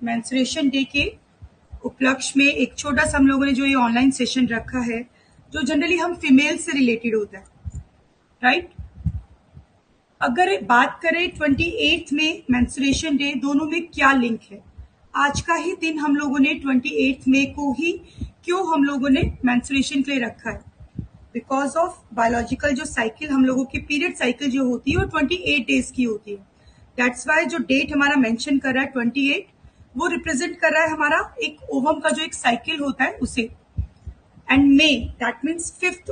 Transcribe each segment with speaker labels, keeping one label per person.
Speaker 1: Menstruation day के उपलक्ष्य में एक छोटा सा हम लोगों ने जो ये ऑनलाइन सेशन रखा है, जो जनरली हम फीमेल से रिलेटेड होता है, राइट। अगर बात करें 28 में मेंस्ट्रुएशन डे, दोनों में क्या लिंक है? आज का ही दिन हम लोगों ने 28 मई को ही क्यों हम लोगों ने मेंस्ट्रुएशन के लिए रखा है? बिकॉज ऑफ बायोलॉजिकल जो साइकिल हम लोगों की पीरियड साइकिल जो होती है वो 28 डेज की होती है। दैट्स वाई जो डेट हमारा मेंशन कर रहा है 28, वो रिप्रेजेंट कर रहा है हमारा एक ओवम का जो एक साइकिल होता है उसे। And may that means 5th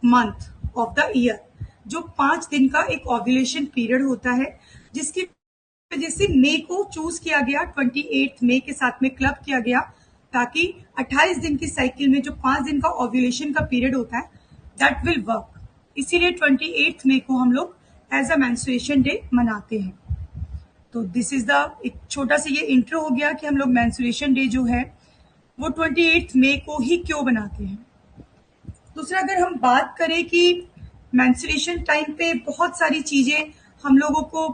Speaker 1: month of the year, जो 5 दिन का एक ओव्यूलेशन पीरियड होता है, जिसकी वजह से मे को चूज किया गया, 28 मई के साथ में क्लब किया गया, ताकि 28 दिन की साइकिल में जो 5 दिन का ओव्यूलेशन का पीरियड होता है दैट विल वर्क। इसीलिए 28 मई को हम लोग एज अ मेंस्ट्रुएशन डे मनाते हैं। तो दिस इज द एक छोटा सा ये इंट्रो हो गया कि हम लोग मेंस्ट्रुएशन डे जो है वो 28 मई को ही क्यों बनाते हैं। दूसरा, अगर हम बात करें कि मेंस्ट्रुएशन टाइम पे बहुत सारी चीजें हम लोगों को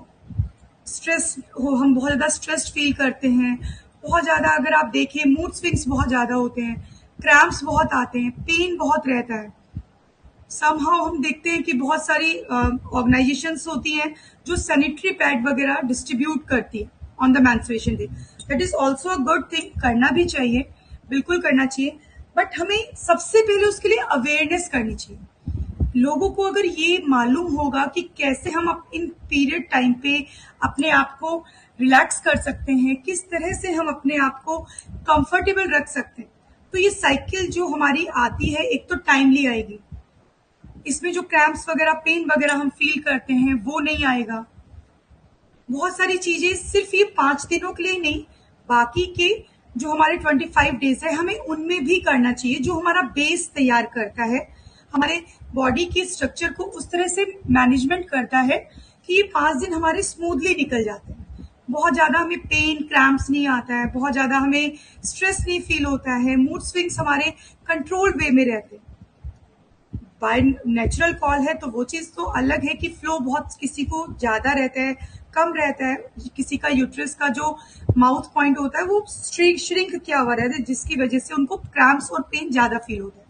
Speaker 1: हम बहुत ज्यादा स्ट्रेस फील करते हैं, बहुत ज्यादा अगर आप देखें मूड स्विंग्स बहुत ज्यादा होते हैं, क्रैम्प्स बहुत आते हैं, पेन बहुत रहता है। समहाउ हम देखते हैं कि बहुत सारी ऑर्गेनाइजेशंस होती हैं जो सैनिटरी पैड वगैरह डिस्ट्रीब्यूट करती है on the menstruation day. That is also a good thing, करना भी चाहिए, बिल्कुल करना चाहिए, बट हमें सबसे पहले उसके लिए अवेयरनेस करनी चाहिए। लोगों को अगर ये मालूम होगा कि कैसे हम इन पीरियड टाइम पे अपने आप को रिलैक्स कर सकते हैं, किस तरह से हम अपने आप को कंफर्टेबल रख सकते हैं, तो ये साइकिल जो हमारी आती है एक तो टाइमली आएगी, इसमें जो क्रैम्प्स वगैरह पेन वगैरह हम फील करते हैं वो नहीं आएगा। बहुत सारी चीजें सिर्फ ये 5 दिनों के लिए नहीं, बाकी के जो हमारे 25 डेज है हमें उनमें भी करना चाहिए, जो हमारा बेस तैयार करता है, हमारे बॉडी के स्ट्रक्चर को उस तरह से मैनेजमेंट करता है कि ये 5 दिन हमारे स्मूथली निकल जाते हैं। बहुत ज्यादा हमें पेन क्रैम्प्स नहीं आता है, बहुत ज्यादा हमें स्ट्रेस नहीं फील होता है, मूड स्विंग्स हमारे कंट्रोल वे में रहते हैं। बाय नेचुरल कॉल है तो वो चीज तो अलग है कि फ्लो बहुत किसी को ज्यादा रहता है, कम रहता है, किसी का यूट्रस का जो माउथ पॉइंट होता है वो श्रिंक किया हुआ रहता है, जिसकी वजह से उनको क्रैम्प्स और पेन ज्यादा फील होता है।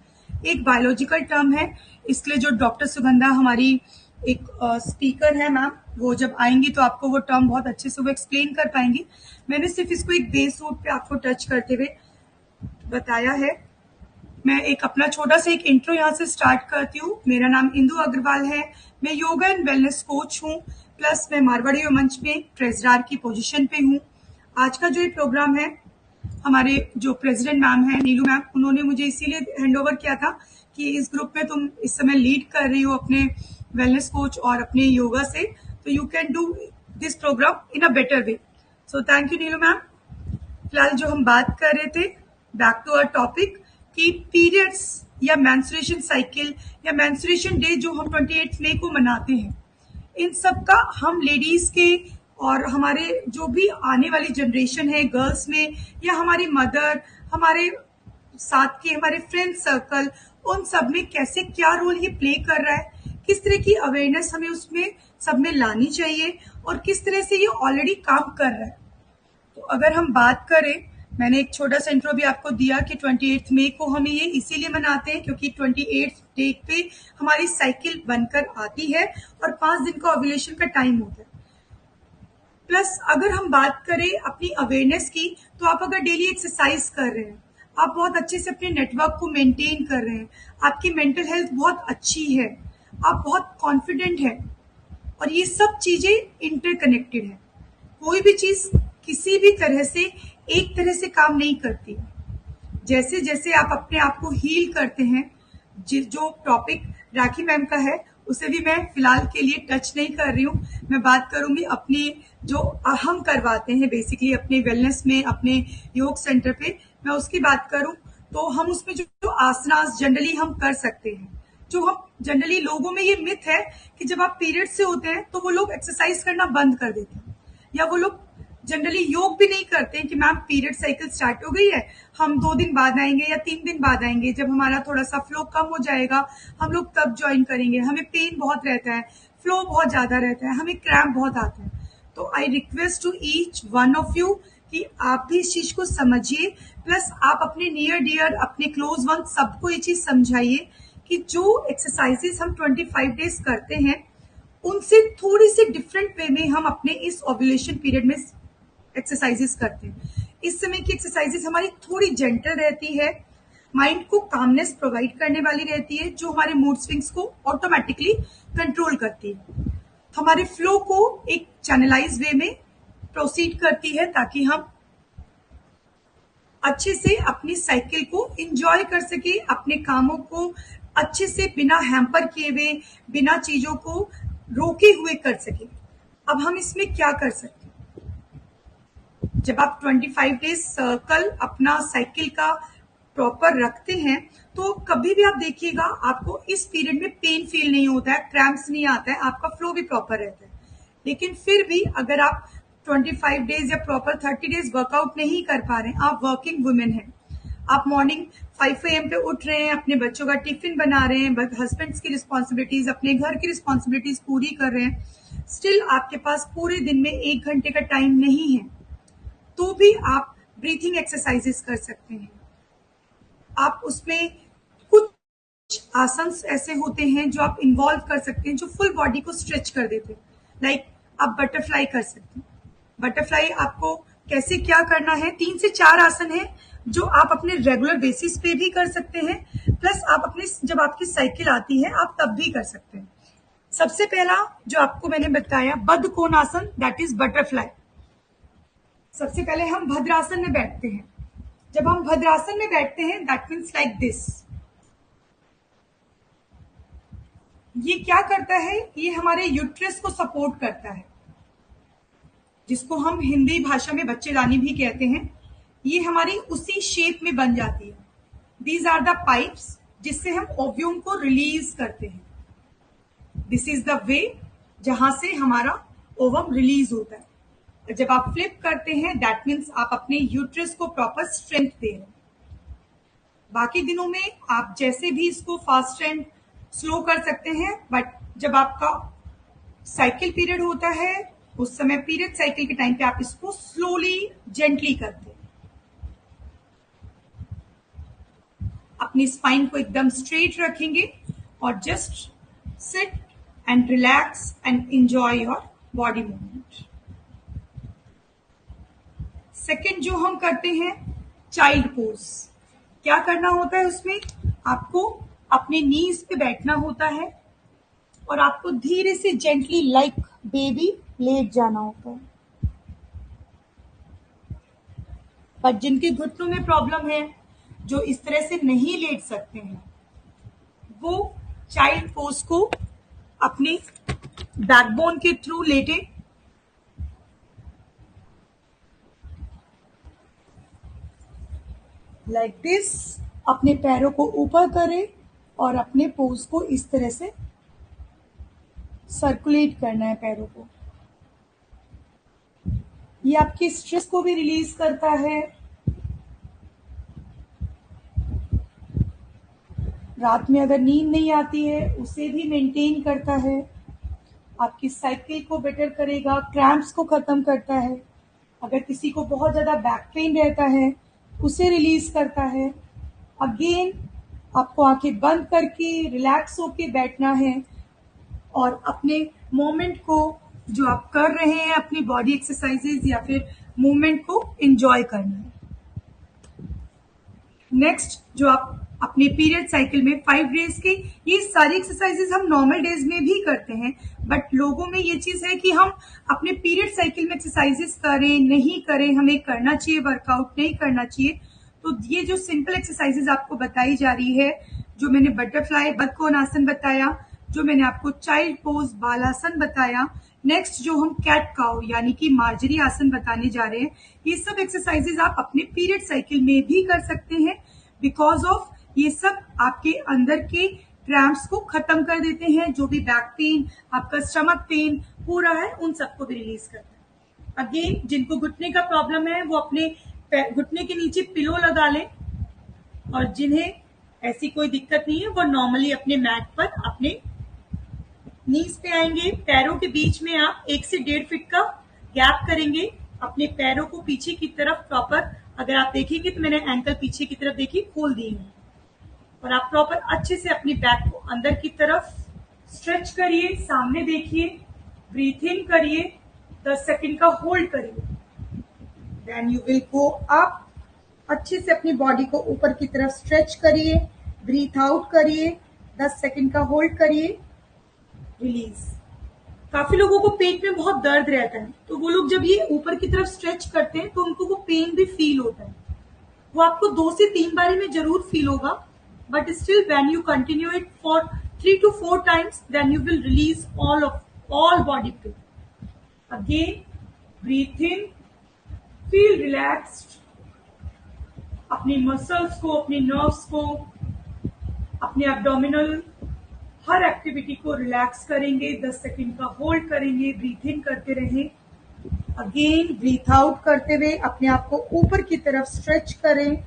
Speaker 1: एक बायोलॉजिकल टर्म है, इसलिए जो डॉक्टर सुगंधा हमारी एक स्पीकर है मैम, वो जब आएंगी तो आपको वो टर्म बहुत अच्छे से वो एक्सप्लेन कर पाएंगी। मैंने सिर्फ इसको एक बेस रूट पे आपको टच करते हुए बताया है। मैं एक अपना छोटा सा एक इंट्रो यहाँ से स्टार्ट करती हूँ। मेरा नाम इंदु अग्रवाल है, मैं योगा एंड वेलनेस कोच हूँ, प्लस मैं मारवाड़ी मंच में ट्रेजरार की पोजीशन पे हूँ। आज का जो ये प्रोग्राम है, हमारे जो प्रेसिडेंट मैम है नीलू मैम, उन्होंने मुझे इसीलिए हैंड ओवर किया था कि इस ग्रुप में तुम इस समय लीड कर रही हो अपने वेलनेस कोच और अपने योगा से, तो you can do this program in a better way. So thank you Neelu ma'am. फिलहाल जो हम बात कर रहे थे, बैक टू आवर टॉपिक, कि पीरियड्स या मेंस्ट्रुएशन साइकिल या मेंस्ट्रुएशन डे जो हम 28 मई को मनाते हैं, इन सब का हम लेडीज के और हमारे जो भी आने वाली जनरेशन है गर्ल्स में, या हमारी मदर, हमारे साथ के हमारे फ्रेंड सर्कल, उन सब में कैसे क्या रोल ये प्ले कर रहा है, किस तरह की अवेयरनेस हमें उसमें सब में लानी चाहिए और किस तरह से ये ऑलरेडी काम कर रहा है। तो अगर हम बात करें, मैंने एक छोटा सा इंट्रो भी आपको दिया कि 28 मई को हम ये इसीलिए मनाते हैं क्योंकि 28 डे पे हमारी साइकिल बनकर आती है और 5 दिन का ओव्यूलेशन का टाइम होता है। प्लस अगर हम बात करें अपनी अवेयरनेस की, तो आप अगर डेली एक्सरसाइज कर रहे हैं, आप बहुत अच्छे से अपने नेटवर्क को मेंटेन कर रहे हैं, आपकी मेंटल हेल्थ बहुत अच्छी है, आप बहुत कॉन्फिडेंट है, और ये सब चीजें इंटरकनेक्टेड है। कोई भी चीज किसी भी तरह से एक तरह से काम नहीं करती। जैसे जैसे आप अपने आप को हील करते हैं, जो टॉपिक राखी मैम का है उसे भी मैं फिलहाल के लिए टच नहीं कर रही हूँ। मैं बात करूंगी अपनी जो हम करवाते हैं बेसिकली अपने वेलनेस में, अपने योग सेंटर पे, मैं उसकी बात करूं तो हम उसमें जो आसनास जनरली हम कर सकते हैं, जो हम जनरली लोगों में ये मिथ है कि जब आप पीरियड से होते हैं तो वो लोग एक्सरसाइज करना बंद कर देते हैं, या वो लोग जनरली योग भी नहीं करते हैं कि मैम पीरियड साइकिल स्टार्ट हो गई है, हम 2 दिन बाद आएंगे या 3 दिन बाद आएंगे, जब हमारा थोड़ा सा फ्लो कम हो जाएगा हम लोग तब ज्वाइन करेंगे। हमें पेन बहुत रहता है, फ्लो बहुत ज्यादा रहता है, हमें क्रैम्प बहुत आता है। तो I request to each one of you कि आप भी इस चीज को समझिए, प्लस आप अपने नियर डियर, अपने क्लोज वन, सबको ये चीज समझाइए कि जो एक्सरसाइजेस हम 25 डेज करते हैं उनसे थोड़ी सी डिफरेंट वे में हम अपने इस ओव्यूलेशन पीरियड में एक्सरसाइजेस करते हैं। इस समय की एक्सरसाइजेस हमारी थोड़ी जेंटल रहती है, माइंड को कामनेस प्रोवाइड करने वाली रहती है, जो हमारे मूड स्विंग्स को ऑटोमेटिकली कंट्रोल करती है, हमारे फ्लो को एक चैनलाइज वे में प्रोसीड करती है, ताकि हम अच्छे से अपनी साइकिल को एंजॉय कर सके, अपने कामों को अच्छे से बिना हैम्पर किए हुए, बिना चीजों को रोके हुए कर सके। अब हम इसमें क्या कर सकते हैं, जब आप 25 डेज सर्कल अपना साइकिल का प्रॉपर रखते हैं तो कभी भी आप देखिएगा आपको इस पीरियड में पेन फील नहीं होता है, क्रैम्प्स नहीं आता है, आपका फ्लो भी प्रॉपर रहता है। लेकिन फिर भी अगर आप 25 डेज या प्रॉपर 30 डेज वर्कआउट नहीं कर पा रहे हैं, आप वर्किंग वुमेन हैं, आप मॉर्निंग 5 AM पे उठ रहे हैं, अपने बच्चों का टिफिन बना रहे हैं, हस्बैंड्स की रिस्पॉन्सिबिलिटीज, अपने घर की रिस्पॉन्सिबिलिटीज पूरी कर रहे हैं, स्टिल आपके पास पूरे दिन में 1 घंटे का टाइम नहीं है, तो भी आप ब्रीथिंग एक्सरसाइजेस कर सकते हैं। आप उसमें कुछ आसन ऐसे होते हैं जो आप इन्वॉल्व कर सकते हैं, जो फुल बॉडी को स्ट्रेच कर देते हैं। लाइक आप बटरफ्लाई कर सकते हैं। बटरफ्लाई आपको कैसे क्या करना है, 3 से 4 आसन है जो आप अपने रेगुलर बेसिस पे भी कर सकते हैं, प्लस आप अपने जब आपकी साइकिल आती है आप तब भी कर सकते हैं। सबसे पहला जो आपको मैंने बताया बद्ध कोणासन, दैट इज बटरफ्लाई। सबसे पहले हम भद्रासन में बैठते हैं। जब हम भद्रासन में बैठते हैं दैट मीन्स लाइक दिस। ये क्या करता है, ये हमारे यूट्रस को सपोर्ट करता है, जिसको हम हिंदी भाषा में बच्चेदानी भी कहते हैं। ये हमारी उसी शेप में बन जाती है। दीज आर द पाइप्स जिससे हम ओव्यूम को रिलीज करते हैं। दिस इज द वे जहां से हमारा ओवम रिलीज होता है। जब आप फ्लिप करते हैं दैट मीन्स आप अपने यूट्रस को प्रॉपर स्ट्रेंथ दे रहे हैं। बाकी दिनों में आप जैसे भी इसको फास्ट एंड स्लो कर सकते हैं, बट जब आपका साइकिल पीरियड होता है उस समय पीरियड साइकिल के टाइम पे आप इसको स्लोली जेंटली करते हैं। अपनी स्पाइन को एकदम स्ट्रेट रखेंगे और just sit and relax and enjoy your body movement. Second जो हम करते हैं चाइल्ड पोज। क्या करना होता है उसमें, आपको अपने नीज पे बैठना होता है और आपको धीरे से जेंटली लाइक बेबी लेट जाना होता है। पर जिनके घुटनों में प्रॉब्लम है, जो इस तरह से नहीं लेट सकते हैं, वो चाइल्ड पोज को अपने बैकबोन के थ्रू लेटे, लाइक दिस। अपने पैरों को ऊपर करें और अपने पोज को इस तरह से सर्कुलेट करना है पैरों को। ये आपके स्ट्रेस को भी रिलीज करता है। रात में अगर नींद नहीं आती है उसे भी मेंटेन करता है, आपकी साइकिल को बेटर करेगा, क्रैम्प्स को खत्म करता है। अगर किसी को बहुत ज्यादा बैक पेन रहता है उसे रिलीज करता है। अगेन आपको आंखें बंद करके रिलैक्स होके बैठना है और अपने मोमेंट को जो आप कर रहे हैं, अपनी बॉडी एक्सरसाइजेज या फिर मूवमेंट को एंजॉय करना है। नेक्स्ट जो आप अपने पीरियड साइकिल में 5 डेज की, ये सारी एक्सरसाइजेज हम नॉर्मल डेज में भी करते हैं, बट लोगों में ये चीज है कि हम अपने पीरियड साइकिल में एक्सरसाइजेस करें नहीं करें, हमें करना चाहिए वर्कआउट नहीं करना चाहिए। तो ये जो सिंपल एक्सरसाइजेज आपको बताई जा रही है, जो मैंने बटरफ्लाई बदकोणासन बताया, जो मैंने आपको चाइल्ड पोज बालासन बताया, नेक्स्ट जो हम कैट काउ यानी कि मार्जरी आसन बताने जा रहे हैं, ये सब एक्सरसाइजेज आप अपने पीरियड साइकिल में भी कर सकते हैं। बिकॉज ऑफ ये सब आपके अंदर के क्रैम्प्स को खत्म कर देते हैं, जो भी बैक पेन, आपका स्टमक पेन हो रहा है उन सबको भी रिलीज करता है। अगेन जिनको घुटने का प्रॉब्लम है वो अपने घुटने के नीचे पिलो लगा लें, और जिन्हें ऐसी कोई दिक्कत नहीं है वो नॉर्मली अपने मैट पर अपने नीज पे आएंगे। पैरों के बीच में आप 1 से 1.5 फीट का गैप करेंगे अपने पैरों को पीछे की तरफ प्रॉपर, अगर आप देखेंगे तो मैंने एंकल पीछे की तरफ देखी खोल दी है, और आप प्रॉपर अच्छे से अपनी बैक को अंदर की तरफ स्ट्रेच करिए, सामने देखिए, ब्रीथ इन करिए, 10 सेकंड का होल्ड करिए, then you will go up. अच्छे से अपनी बॉडी को ऊपर की तरफ स्ट्रेच करिए, ब्रीथ आउट करिए, 10 सेकंड का होल्ड करिए, रिलीज। काफी लोगों को पेट में बहुत दर्द रहता है, तो वो लोग जब ये ऊपर की तरफ स्ट्रेच करते हैं तो उनको वो पेन भी फील होता है। वो आपको 2 से 3 बारी में जरूर फील होगा, but still when you continue it for 3 to 4 times, then you will release all body pain. Again, breathe in, feel relaxed. अपनी मसल्स को, अपनी नर्व्स को, अपने एब्डोमिनल हर एक्टिविटी को रिलैक्स करेंगे, 10 सेकंड का होल्ड करेंगे, ब्रीथ इन करते रहें। अगेन ब्रीथ आउट करते हुए अपने आप को ऊपर की तरफ स्ट्रेच करें,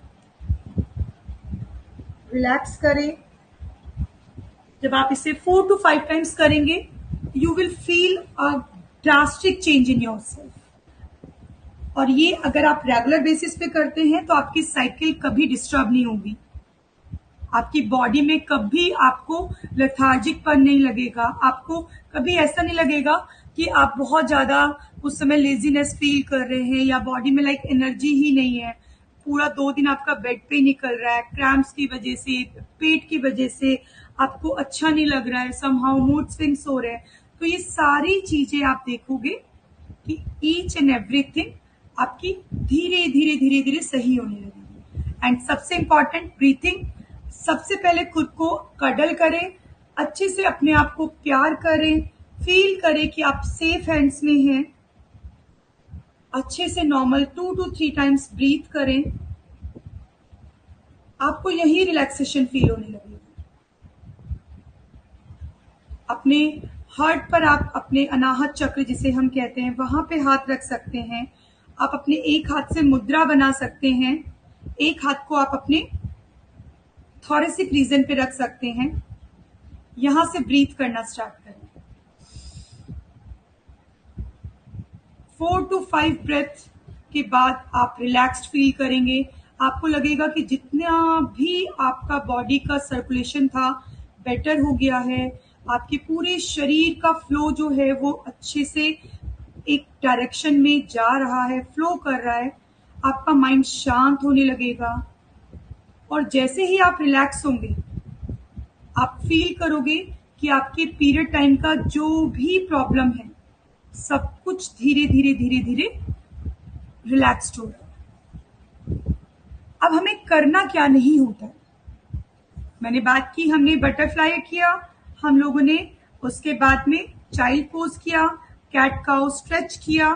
Speaker 1: रिलैक्स करें। जब आप इसे 4 to 5 times करेंगे, you will feel a drastic change in yourself. और ये अगर आप रेगुलर बेसिस पे करते हैं तो आपकी साइकिल कभी डिस्टर्ब नहीं होगी, आपकी बॉडी में कभी आपको लेथार्जिक पन नहीं लगेगा, आपको कभी ऐसा नहीं लगेगा कि आप बहुत ज्यादा उस समय लेजीनेस फील कर रहे हैं या बॉडी में लाइक एनर्जी ही नहीं है। पूरा 2 दिन आपका बेड पे निकल रहा है, क्रैम्प्स की वजह से, पेट की वजह से आपको अच्छा नहीं लग रहा है, समहाउ मूड स्विंग्स हो रहे हैं। तो ये सारी चीजें आप देखोगे कि ईच एंड एवरीथिंग आपकी धीरे धीरे धीरे धीरे सही होने लगेगी। एंड सबसे इंपॉर्टेंट ब्रीथिंग, सबसे पहले खुद को कडल करें, अच्छे से अपने आप को प्यार करें, फील करें कि आप सेफ हैंड्स में हैं। अच्छे से नॉर्मल 2 to 3 times ब्रीथ करें, आपको यही रिलैक्सेशन फील होने लगेगी। अपने हार्ट पर आप अपने अनाहत चक्र जिसे हम कहते हैं वहां पे हाथ रख सकते हैं। आप अपने एक हाथ से मुद्रा बना सकते हैं, एक हाथ को आप अपने थोरेसिक रीजन पे रख सकते हैं। यहां से ब्रीथ करना स्टार्ट करें। 4 to 5 ब्रेथ के बाद आप रिलैक्स्ड फील करेंगे। आपको लगेगा कि जितना भी आपका बॉडी का सर्कुलेशन था बेटर हो गया है, आपके पूरे शरीर का फ्लो जो है वो अच्छे से एक डायरेक्शन में जा रहा है, फ्लो कर रहा है। आपका माइंड शांत होने लगेगा, और जैसे ही आप रिलैक्स होंगे आप फील करोगे कि आपके पीरियड टाइम का जो भी प्रॉब्लम है सब कुछ धीरे धीरे धीरे धीरे रिलैक्स्ड हो रहा है। अब हमें करना क्या नहीं होता है, मैंने बात की, हमने बटरफ्लाई किया, हम लोगों ने उसके बाद में चाइल्ड पोज किया, कैट काउ स्ट्रेच किया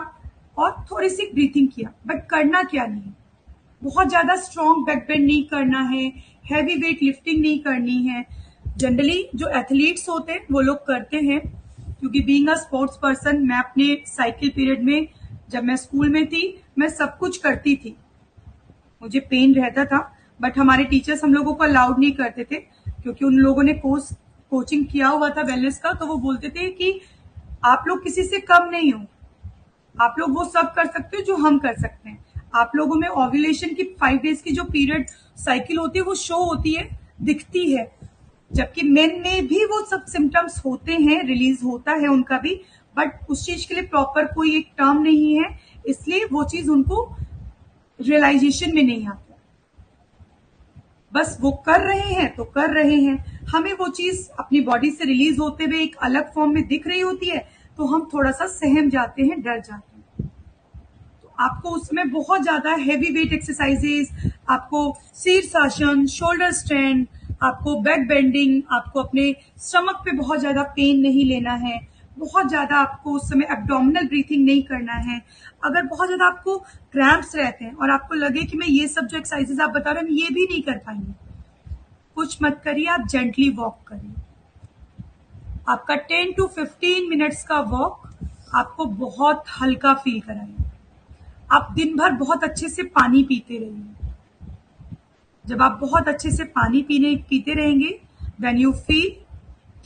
Speaker 1: और थोड़ी सी ब्रीथिंग किया। बट करना क्या नहीं, बहुत ज्यादा स्ट्रॉन्ग बैक बेंड नहीं करना है, हैवी वेट लिफ्टिंग नहीं करनी है। जनरली जो एथलीट्स होते हैं वो लोग करते हैं, क्योंकि बीइंग अ स्पोर्ट्स पर्सन मैं अपने साइकिल पीरियड में जब मैं स्कूल में थी मैं सब कुछ करती थी, मुझे पेन रहता था, बट हमारे टीचर्स हम लोगों को अलाउड नहीं करते थे, क्योंकि उन लोगों ने कोचिंग किया हुआ था वेलनेस का। तो वो बोलते थे कि आप लोग किसी से कम नहीं हो, आप लोग वो सब कर सकते हो जो हम कर सकते हैं। आप लोगों में ओव्यूलेशन की 5 days की जो पीरियड साइकिल होती है वो शो होती है, दिखती है, जबकि मेन में भी वो सब सिम्टम्स होते हैं, रिलीज होता है उनका भी, बट उस चीज के लिए प्रॉपर कोई एक टर्म नहीं है, इसलिए वो चीज उनको रियलाइजेशन में नहीं आता। बस वो कर रहे हैं तो कर रहे हैं, हमें वो चीज अपनी बॉडी से रिलीज होते हुए एक अलग फॉर्म में दिख रही होती है, तो हम थोड़ा सा सहम जाते हैं, डर जाते हैं। तो आपको उसमें बहुत ज्यादा हैवी वेट एक्सरसाइजेस, आपको शीर्षासन, शोल्डर स्ट्रेंथ, आपको बैक बेंडिंग, आपको अपने स्टमक पे बहुत ज्यादा पेन नहीं लेना है, बहुत ज्यादा आपको उस समय एब्डोमिनल ब्रीथिंग नहीं करना है। अगर बहुत ज्यादा आपको क्रैम्प्स रहते हैं और आपको लगे कि मैं ये सब जो एक्सरसाइजेस आप बता रहे हैं ये भी नहीं कर पाएंगे, कुछ मत करिए, आप जेंटली वॉक करिए। आपका 10 to 15 मिनट्स का वॉक आपको बहुत हल्का फील कराएगा। आप दिन भर बहुत अच्छे से पानी पीते रहिए। जब आप बहुत अच्छे से पानी पीते रहेंगे, व्हेन यू फील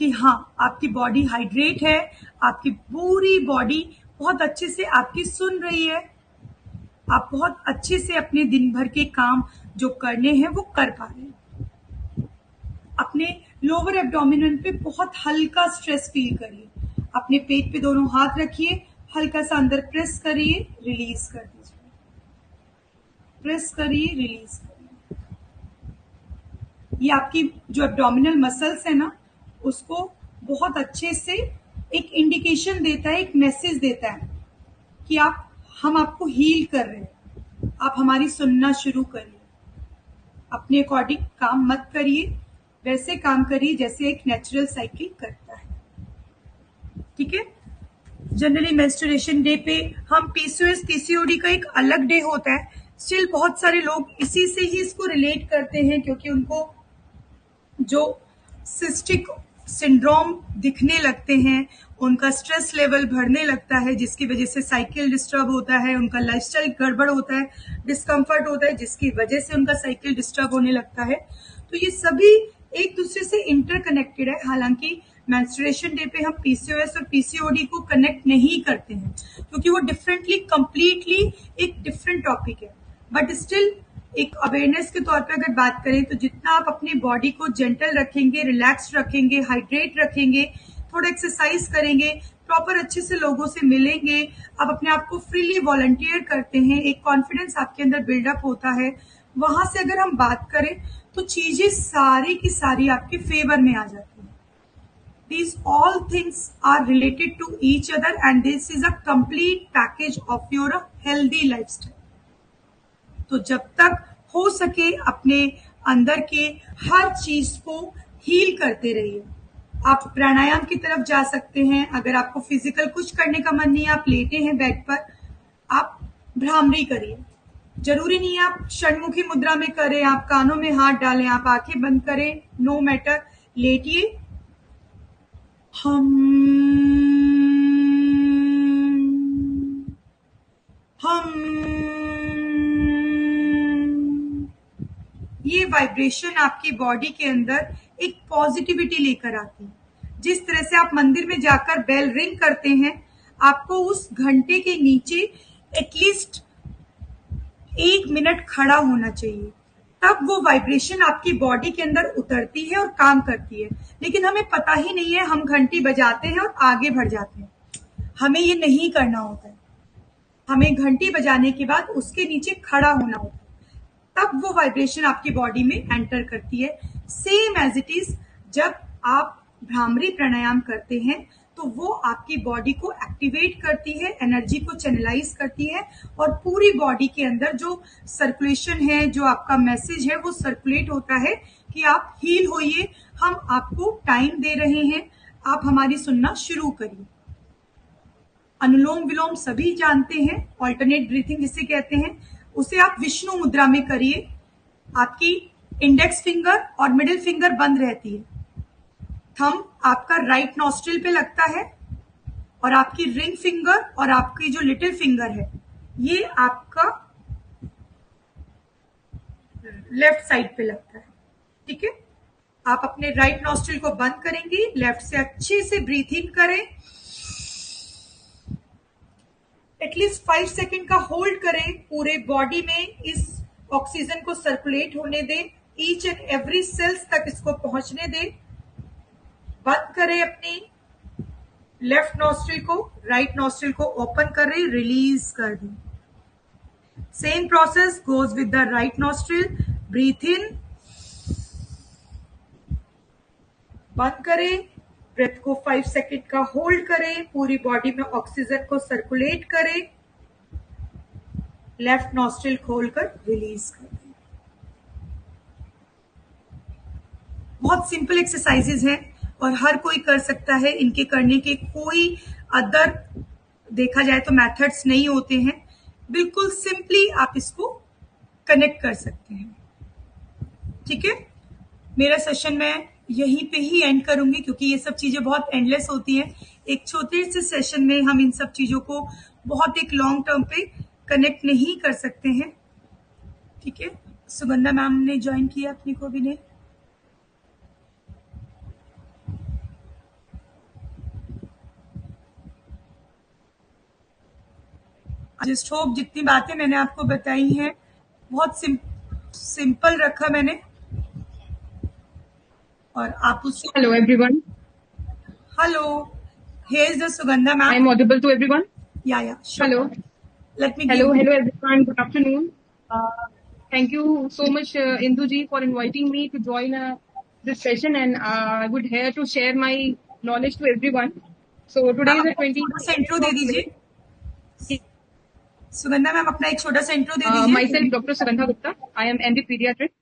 Speaker 1: कि हाँ आपकी बॉडी हाइड्रेट है, आपकी पूरी बॉडी बहुत अच्छे से आपकी सुन रही है, आप बहुत अच्छे से अपने दिन भर के काम जो करने हैं वो कर पा रहे हैं। अपने लोअर एब्डोमिनल पे बहुत हल्का स्ट्रेस फील करिए। अपने पेट पे दोनों हाथ रखिए, हल्का सा अंदर प्रेस करिए, रिलीज कर दीजिए, प्रेस करिए, रिलीज करिए। ये आपकी जो एब्डोमिनल मसल्स है ना, उसको बहुत अच्छे से एक इंडिकेशन देता है, एक मैसेज देता है कि हम आपको हील कर रहे हैं, आप हमारी सुनना शुरू करिए। अपने अकॉर्डिंग काम मत करिए, वैसे काम करिए जैसे एक नेचुरल साइकिल करता है। ठीक है। जनरली मेंस्ट्रुएशन डे पे हम पीसीओएस पीसीओडी का एक अलग डे होता है, स्टिल बहुत सारे लोग इसी से ही इसको रिलेट करते हैं, क्योंकि उनको जो सिस्टिक सिंड्रोम दिखने लगते हैं, उनका स्ट्रेस लेवल बढ़ने लगता है, जिसकी वजह से साइकिल डिस्टर्ब होता है, उनका लाइफस्टाइल गड़बड़ होता है, डिस्कम्फर्ट होता है, जिसकी वजह से उनका साइकिल डिस्टर्ब होने लगता है। तो ये सभी एक दूसरे से इंटरकनेक्टेड है। हालांकि मेंस्ट्रुएशन डे पे हम पीसीओएस और पीसीओडी को कनेक्ट नहीं करते हैं, क्योंकि वो डिफरेंटली कंप्लीटली एक डिफरेंट टॉपिक है। बट स्टिल एक अवेयरनेस के तौर पे अगर बात करें तो जितना आप अपनी बॉडी को जेंटल रखेंगे, रिलैक्स रखेंगे, हाइड्रेट रखेंगे, थोड़ा एक्सरसाइज करेंगे, प्रॉपर अच्छे से लोगों से मिलेंगे, आप अपने आप को फ्रीली वॉलंटियर करते हैं, एक कॉन्फिडेंस आपके अंदर बिल्डअप होता है, वहां से अगर हम बात करें तो चीजें सारी की सारी आपके फेवर में आ जाती है। These all things are related to each other and this is a complete package of your healthy lifestyle. तो जब तक हो सके अपने अंदर के हर चीज को हील करते रहिए। आप प्राणायाम की तरफ जा सकते हैं। अगर आपको फिजिकल कुछ करने का मन नहीं है, आप लेटे हैं बेड पर, आप भ्रामरी करिए। जरूरी नहीं है आप षणमुखी मुद्रा में करें, आप कानों में हाथ डालें, आप आंखें बंद करें, नो मैटर, लेटिए। हम ये वाइब्रेशन आपकी बॉडी के अंदर एक पॉजिटिविटी लेकर आती है। जिस तरह से आप मंदिर में जाकर बेल रिंग करते हैं, आपको उस घंटे के नीचे एटलीस्ट 1 मिनट खड़ा होना चाहिए, तब वो वाइब्रेशन आपकी बॉडी के अंदर उतरती है और काम करती है। लेकिन हमें पता ही नहीं है, हम घंटी बजाते हैं और आगे बढ़ जाते हैं। हमें ये नहीं करना होता है। हमें घंटी बजाने के बाद उसके नीचे खड़ा होना होता है, तब वो वाइब्रेशन आपकी बॉडी में एंटर करती है। सेम एज इट इज जब आप भ्रामरी प्राणायाम करते हैं तो वो आपकी बॉडी को एक्टिवेट करती है, एनर्जी को चैनलाइज करती है और पूरी बॉडी के अंदर जो सर्कुलेशन है, जो आपका मैसेज है, वो सर्कुलेट होता है कि आप हील होइए, हम आपको टाइम दे रहे हैं, आप हमारी सुनना शुरू करिए। अनुलोम विलोम सभी जानते हैं, ऑल्टरनेट ब्रीथिंग जिसे कहते हैं, उसे आप विष्णु मुद्रा में करिए। आपकी इंडेक्स फिंगर और मिडिल फिंगर बंद रहती है, थंब आपका राइट नॉस्ट्रिल पे लगता है और आपकी रिंग फिंगर और आपकी जो लिटिल फिंगर है ये आपका लेफ्ट साइड पे लगता है। ठीक है। आप अपने राइट नॉस्ट्रिल को बंद करेंगे, लेफ्ट से अच्छे से ब्रीथ इन करें, एटलीस्ट 5 सेकेंड का होल्ड करें, पूरे बॉडी में इस ऑक्सीजन को सर्कुलेट होने दें, ईच एंड एवरी सेल्स तक इसको पहुंचने दें। बंद करें अपनी लेफ्ट नॉस्ट्रिल को, राइट नॉस्ट्रिल को ओपन करें, रिलीज कर दें। Same process goes with the right nostril, breathe in, बंद करें, ब्रेथ को 5 सेकेंड का होल्ड करें, पूरी बॉडी में ऑक्सीजन को सर्कुलेट करें, लेफ्ट नॉस्ट्रिल खोलकर रिलीज कर दें। बहुत सिंपल एक्सरसाइजेज हैं और हर कोई कर सकता है। इनके करने के कोई अदर देखा जाए तो मेथड्स नहीं होते हैं, बिल्कुल सिंपली आप इसको कनेक्ट कर सकते हैं। ठीक है। मेरा सेशन मैं यहीं पे ही एंड करूंगी, क्योंकि ये सब चीजें बहुत एंडलेस होती हैं। एक छोटे से सेशन में हम इन सब चीजों को बहुत एक लॉन्ग टर्म पे कनेक्ट नहीं कर सकते हैं। ठीक है। सुगंधा मैम ने ज्वाइन किया, अपनी को भी नहीं। जस्ट होप जितनी बातें मैंने आपको बताई हैं बहुत सिंपल रखा मैंने, और आप उससे।
Speaker 2: Hello everyone.
Speaker 1: Hello, here's the Sugandha
Speaker 2: I
Speaker 1: ma'am.
Speaker 2: am audible to everyone.
Speaker 1: Yeah, sure.
Speaker 2: Hello.
Speaker 1: Let me give.
Speaker 2: Hello everyone. Good afternoon. Thank you so much, Induji, for inviting me to join this session, and I would here to share my knowledge to everyone. So today
Speaker 1: आप
Speaker 2: is the
Speaker 1: अपना एक छोटा सा intro
Speaker 2: 28th
Speaker 1: they
Speaker 2: of May.
Speaker 1: दीजिए। Sugandha ma'am अपना एक छोटा सा इंट्रो दे दीजिए।
Speaker 2: Myself, Dr. Sugandha Gupta. I am MD Pediatric.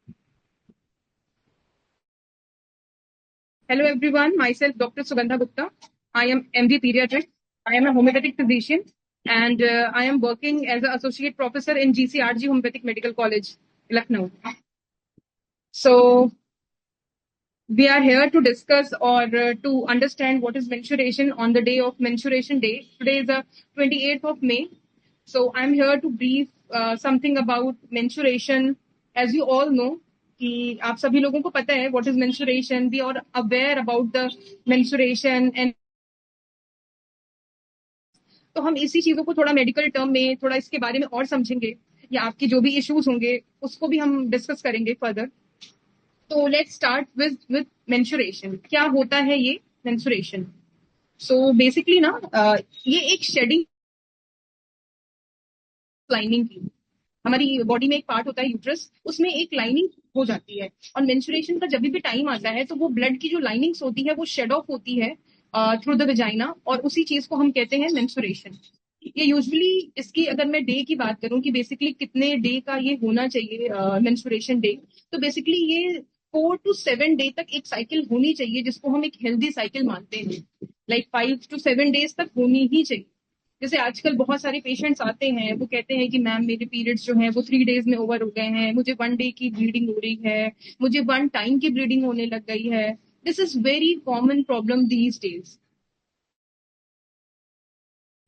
Speaker 2: Hello everyone. Myself, Dr. Sugandha Gupta. I am MD Pediatric. I am a homeopathic physician, and I am working as an associate professor in GCRG Homeopathic Medical College, Lucknow. So we are here to discuss or to understand what is menstruation on the day of menstruation day. Today is the 28th of May. So I'm here to brief something about menstruation. As you all know, कि आप सभी लोगों को पता है what is menstruation. We are aware about the menstruation, and तो हम इसी चीजों को थोड़ा मेडिकल टर्म में थोड़ा इसके बारे में और समझेंगे, या आपके जो भी इश्यूज होंगे उसको भी हम डिस्कस करेंगे फर्दर। तो लेट्स स्टार्ट विद मेंस्ट्रुएशन। क्या होता है ये मेंस्ट्रुएशन? सो बेसिकली ना ये एक शेडिंग लाइनिंग की, हमारी बॉडी में एक पार्ट होता है यूट्रस, उसमें एक लाइनिंग हो जाती है, और मेंस्ट्रुएशन का जब भी टाइम आता है तो वो ब्लड की जो लाइनिंग्स होती है वो शेड ऑफ होती है थ्रू द वेजाइना, और उसी चीज को हम कहते हैं मेंस्ट्रुएशन। ये यूजुअली इसकी अगर मैं डे की बात करूं कि बेसिकली कितने डे का ये होना चाहिए मेंस्ट्रुएशन डे, तो बेसिकली ये 4 to 7 डे तक एक साइकिल होनी चाहिए, जिसको हम एक हेल्दी साइकिल मानते हैं। लाइक 5 to 7 डेज तक होनी ही चाहिए। जैसे आजकल बहुत सारे पेशेंट्स आते हैं, वो कहते हैं कि मैम मेरे पीरियड्स जो हैं वो 3 डेज में ओवर हो गए हैं, मुझे 1 डे की ब्लीडिंग हो रही है, मुझे 1 टाइम की ब्लीडिंग होने लग गई है। This is very common problem these days.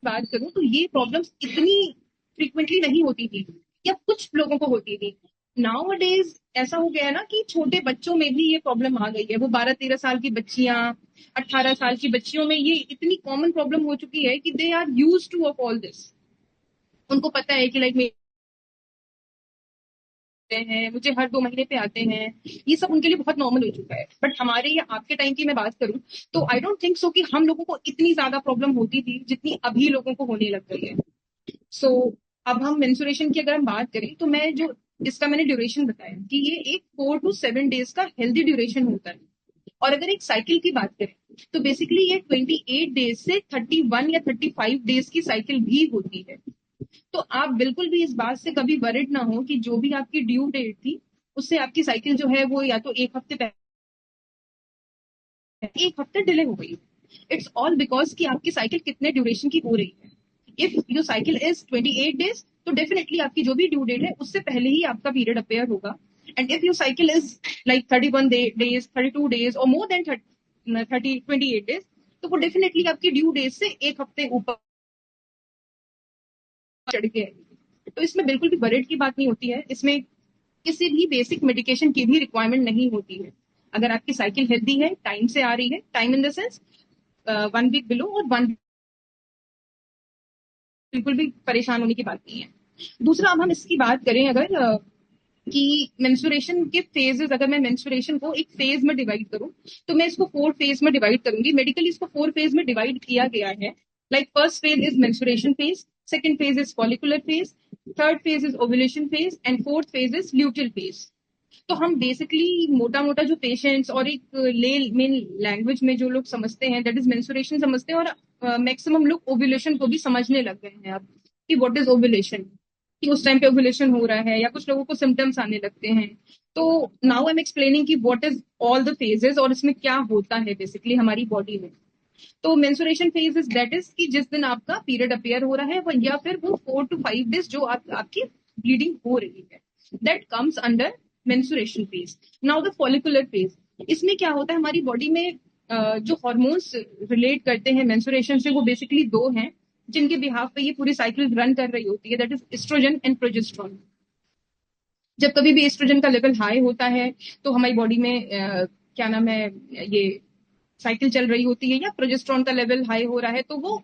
Speaker 2: बात करूं तो ये प्रॉब्लम्स इतनी फ्रीक्वेंटली नहीं होती थी, या कुछ लोगों को होती थी। नाउ डेज ऐसा हो गया है ना कि छोटे बच्चों में भी ये प्रॉब्लम आ गई है। वो 12-13 साल की बच्चियां, 18 साल की बच्चियों में ये इतनी कॉमन प्रॉब्लम हो चुकी है कि they are used to of all this. उनको पता है कि लाइक हैं, मुझे हर 2 महीने पे आते हैं, ये सब उनके लिए बहुत नॉर्मल हो चुका है। बट हमारे या आपके टाइम की मैं बात करूं तो आई डोंट थिंक सो कि हम लोगों को इतनी ज्यादा प्रॉब्लम होती थी जितनी अभी लोगों को होने लग गई है। सो अब हम मेंस्ट्रुएशन की अगर हम बात करें तो मैं जो इसका मैंने ड्यूरेशन बताया कि ये एक 4 to 7 डेज का हेल्दी ड्यूरेशन होता है। और अगर एक साइकिल की बात करें तो बेसिकली ये 28 डेज से 31 या 35 डेज की साइकिल भी होती है। तो आप बिल्कुल भी इस बात से कभी वरिड ना हो कि जो भी आपकी ड्यू डेट थी उससे आपकी साइकिल जो है वो या तो एक हफ्ते पहले, एक हफ्ते डिले हो गई। इट्स ऑल बिकॉज कि आपकी साइकिल कितने ड्यूरेशन की हो रही है। If your cycle is 28 days तो डेफिनेटली आपकी जो भी ड्यू डेट है उससे पहले ही आपका पीरियड अपेयर होगा। And if your cycle is like 31 days, 32 days और मोर देन 28 डेज, तो वो डेफिनेटली आपकी ड्यू डेज से एक हफ्ते ऊपर चढ़ के आएगी। तो इसमें बिल्कुल भी वरिड की बात नहीं होती है। इसमें किसी भी बेसिक मेडिकेशन की भी रिक्वायरमेंट नहीं होती है। अगर आपकी साइकिल हेल्दी है, टाइम से आ रही है, time in the sense 1 week below और 1, बिल्कुल भी परेशान होने की बात नहीं है। दूसरा, अब हम इसकी बात करें अगर कि मेंस्ट्रुएशन के फेजेस, अगर मैं मेंस्ट्रुएशन को एक फेज में डिवाइड करूं तो मैं इसको 4 फेज में डिवाइड करूंगी। मेडिकली इसको 4 फेज में डिवाइड किया गया है। Like first phase is menstruation phase, second phase is follicular phase, third phase is ovulation phase, and fourth phase is luteal phase. तो हम बेसिकली मोटा मोटा जो पेशेंट्स और एक ले मेन लैंग्वेज में जो लोग समझते हैं दैट इज मेंस्ट्रुएशन समझते हैं, और मैक्सिमम लोग ओव्यूलेशन को भी समझने लग गए हैं अब कि व्हाट इज ओव्यूलेशन, कि उस टाइम पे ओव्यूलेशन हो रहा है, या कुछ लोगों को सिम्टम्स आने लगते हैं। तो नाउ आई एम एक्सप्लेनिंग कि what is all the phases और इसमें क्या होता है बेसिकली हमारी बॉडी में। तो menstruation phase is that is कि जिस दिन आपका पीरियड अपेयर हो रहा है वो, या फिर वो 4 to 5 डेज जो आपकी ब्लीडिंग हो रही है, that comes under menstruation phase. Now the follicular phase, इसमें क्या होता है हमारी बॉडी में जो हॉर्मोन्स रिलेट करते हैं मेंस्ट्रुएशन से वो बेसिकली 2 हैं जिनके बिहाफ पे ये पूरी साइकिल रन कर रही होती है, that is estrogen and progesterone. जब कभी भी एस्ट्रोजन का लेवल हाई होता है तो हमारी बॉडी में क्या नाम है, ये साइकिल चल रही होती है, या प्रोजेस्टेरोन का लेवल हाई हो रहा है तो वो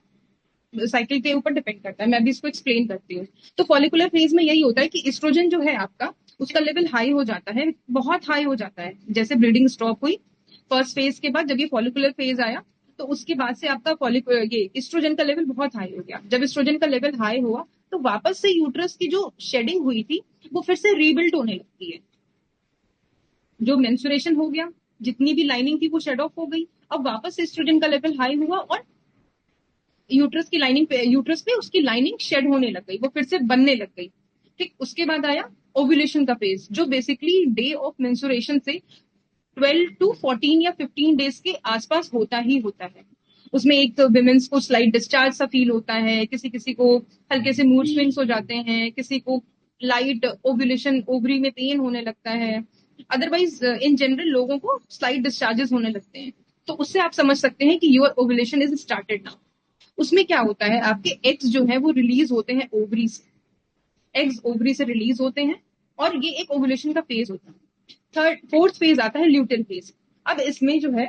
Speaker 2: साइकिल के ऊपर डिपेंड करता है, मैं भी इसको एक्सप्लेन करती हूँ। तो फॉलिकुलर फेज में यही होता है कि एस्ट्रोजन जो है आपका, उसका लेवल हाई हो जाता है, बहुत हाई हो जाता है। जैसे ब्लीडिंग स्टॉप हुई फर्स्ट फेज के बाद, जब ये फॉलिकुलर फेज आया, तो उसके बाद से आपका ये एस्ट्रोजन का लेवल बहुत हाई हो गया। जब एस्ट्रोजन का लेवल हाई हुआ, तो वापस से यूट्रस की जो शेडिंग हुई थी वो फिर से रीबिल्ड होने लगती है। जो मेंस्ट्रुएशन हो गया, जितनी भी लाइनिंग थी वो शेड ऑफ हो गई, अब वापस से एस्ट्रोजन का लेवल हाई हुआ और यूट्रस की लाइनिंग पे, यूट्रस पे उसकी लाइनिंग शेड होने लग गई, वो फिर से बनने लग गई। ठीक, उसके बाद आया ओव्यूलेशन का फेज, जो बेसिकली डे ऑफ मेंस्ट्रुएशन से 12 टू 14 या 15 डेज के आसपास होता ही होता है। उसमें एक तो विमेन्स को स्लाइट डिस्चार्ज सा फील होता है, किसी किसी को हल्के से मूड स्विंग्स हो जाते हैं, किसी को लाइट ओव्यूलेशन ओवरी में पेन होने लगता है। अदरवाइज इन जनरल लोगों को स्लाइट डिस्चार्जेस होने लगते हैं। तो उससे आप समझ सकते हैं कि your ovulation is started now. उसमें क्या होता है, आपके एग्स जो है वो रिलीज होते हैं ओवरी से, एग्स ओवरी से रिलीज होते हैं, और ये एक ओव्यूलेशन का फेज होता है। फोर्थ फेज आता है ल्यूटेल फेज। अब इसमें जो है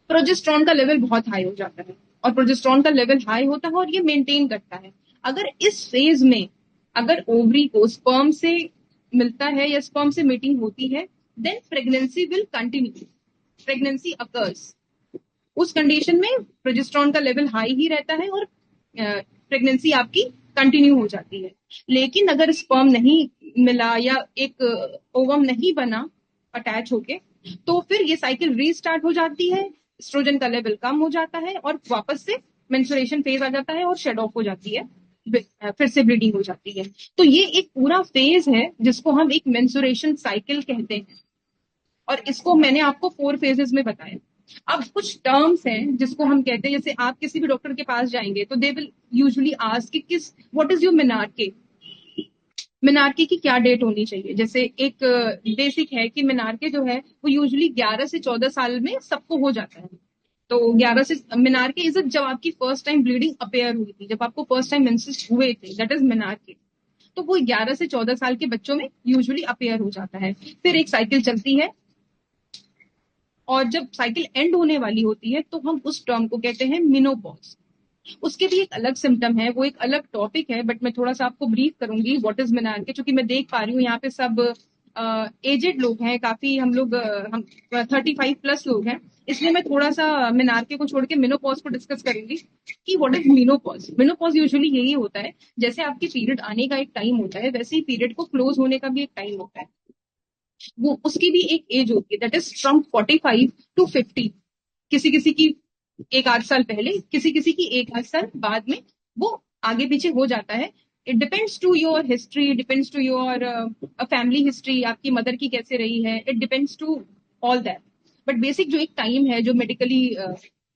Speaker 2: प्रोजेस्ट्रॉन का लेवल बहुत हाई हो जाता है, और प्रोजेस्ट्रॉन का लेवल हाई होता है और ये मेंटेन करता है। अगर इस फेज में अगर ओवरी को स्पर्म से मिलता है या स्पर्म से मीटिंग होती है, then pregnancy will continue, pregnancy occurs. उस कंडीशन में प्रोजेस्ट्रॉन का लेवल हाई ही रहता है और प्रेगनेंसी आपकी कंटिन्यू हो जाती है। लेकिन अगर स्पर्म नहीं मिला या एक ओवम नहीं बना अटैच होके, तो फिर ये साइकिल रीस्टार्ट हो जाती है, एस्ट्रोजन का लेवल कम हो जाता है और वापस से मेंस्ट्रुएशन फेज आ जाता है और शेड ऑफ हो जाती है, फिर से ब्लीडिंग हो जाती है। तो ये एक पूरा फेज है जिसको हम एक मेंस्ट्रुएशन साइकिल कहते हैं, और इसको मैंने आपको 4 फेजेस में बताया। अब कुछ टर्म्स हैं जिसको हम कहते हैं, जैसे आप किसी भी डॉक्टर के पास जाएंगे तो दे विल यूजुअली आस्क कि किस व्हाट इज योर मेनार्के, मेनार्के की क्या डेट होनी चाहिए। जैसे एक बेसिक है कि मेनार्के जो है वो यूजुअली 11 से 14 साल में सबको हो जाता है। तो 11 से मेनार्के इज जब आपकी फर्स्ट टाइम ब्लीडिंग अपेयर हुई थी, जब आपको फर्स्ट टाइम मेंसेस हुए थे, दैट इज मेनार्के। तो वो 11 से 14 साल के बच्चों में यूजुअली अपेयर हो जाता है। फिर एक साइकिल चलती है, और जब साइकिल एंड होने वाली होती है तो हम उस टर्म को कहते हैं मिनोपॉज। उसके भी एक अलग सिम्टम है, वो एक अलग टॉपिक है, बट मैं थोड़ा सा आपको ब्रीफ करूंगी व्हाट इज मेनार्के, क्योंकि मैं देख पा रही हूँ यहाँ पे सब एजेड लोग हैं काफी, हम लोग हम 35 प्लस लोग हैं, इसलिए मैं थोड़ा सा मेनार्के को छोड़ के मिनोपॉज को डिस्कस करूंगी कि what is menopause. Menopause usually यही होता है, जैसे आपके पीरियड आने का एक टाइम होता है, वैसे ही पीरियड को क्लोज होने का भी एक टाइम होता है। वो उसकी भी एक एज होती है, दैट इज फ्रॉम 45 टू 50। किसी किसी की एक आध साल पहले, किसी किसी की एक आध साल बाद में वो आगे पीछे हो जाता है। It depends to your history, depends to your family history, आपकी मदर की कैसे रही है, it depends to all that. But basic जो एक टाइम है जो मेडिकली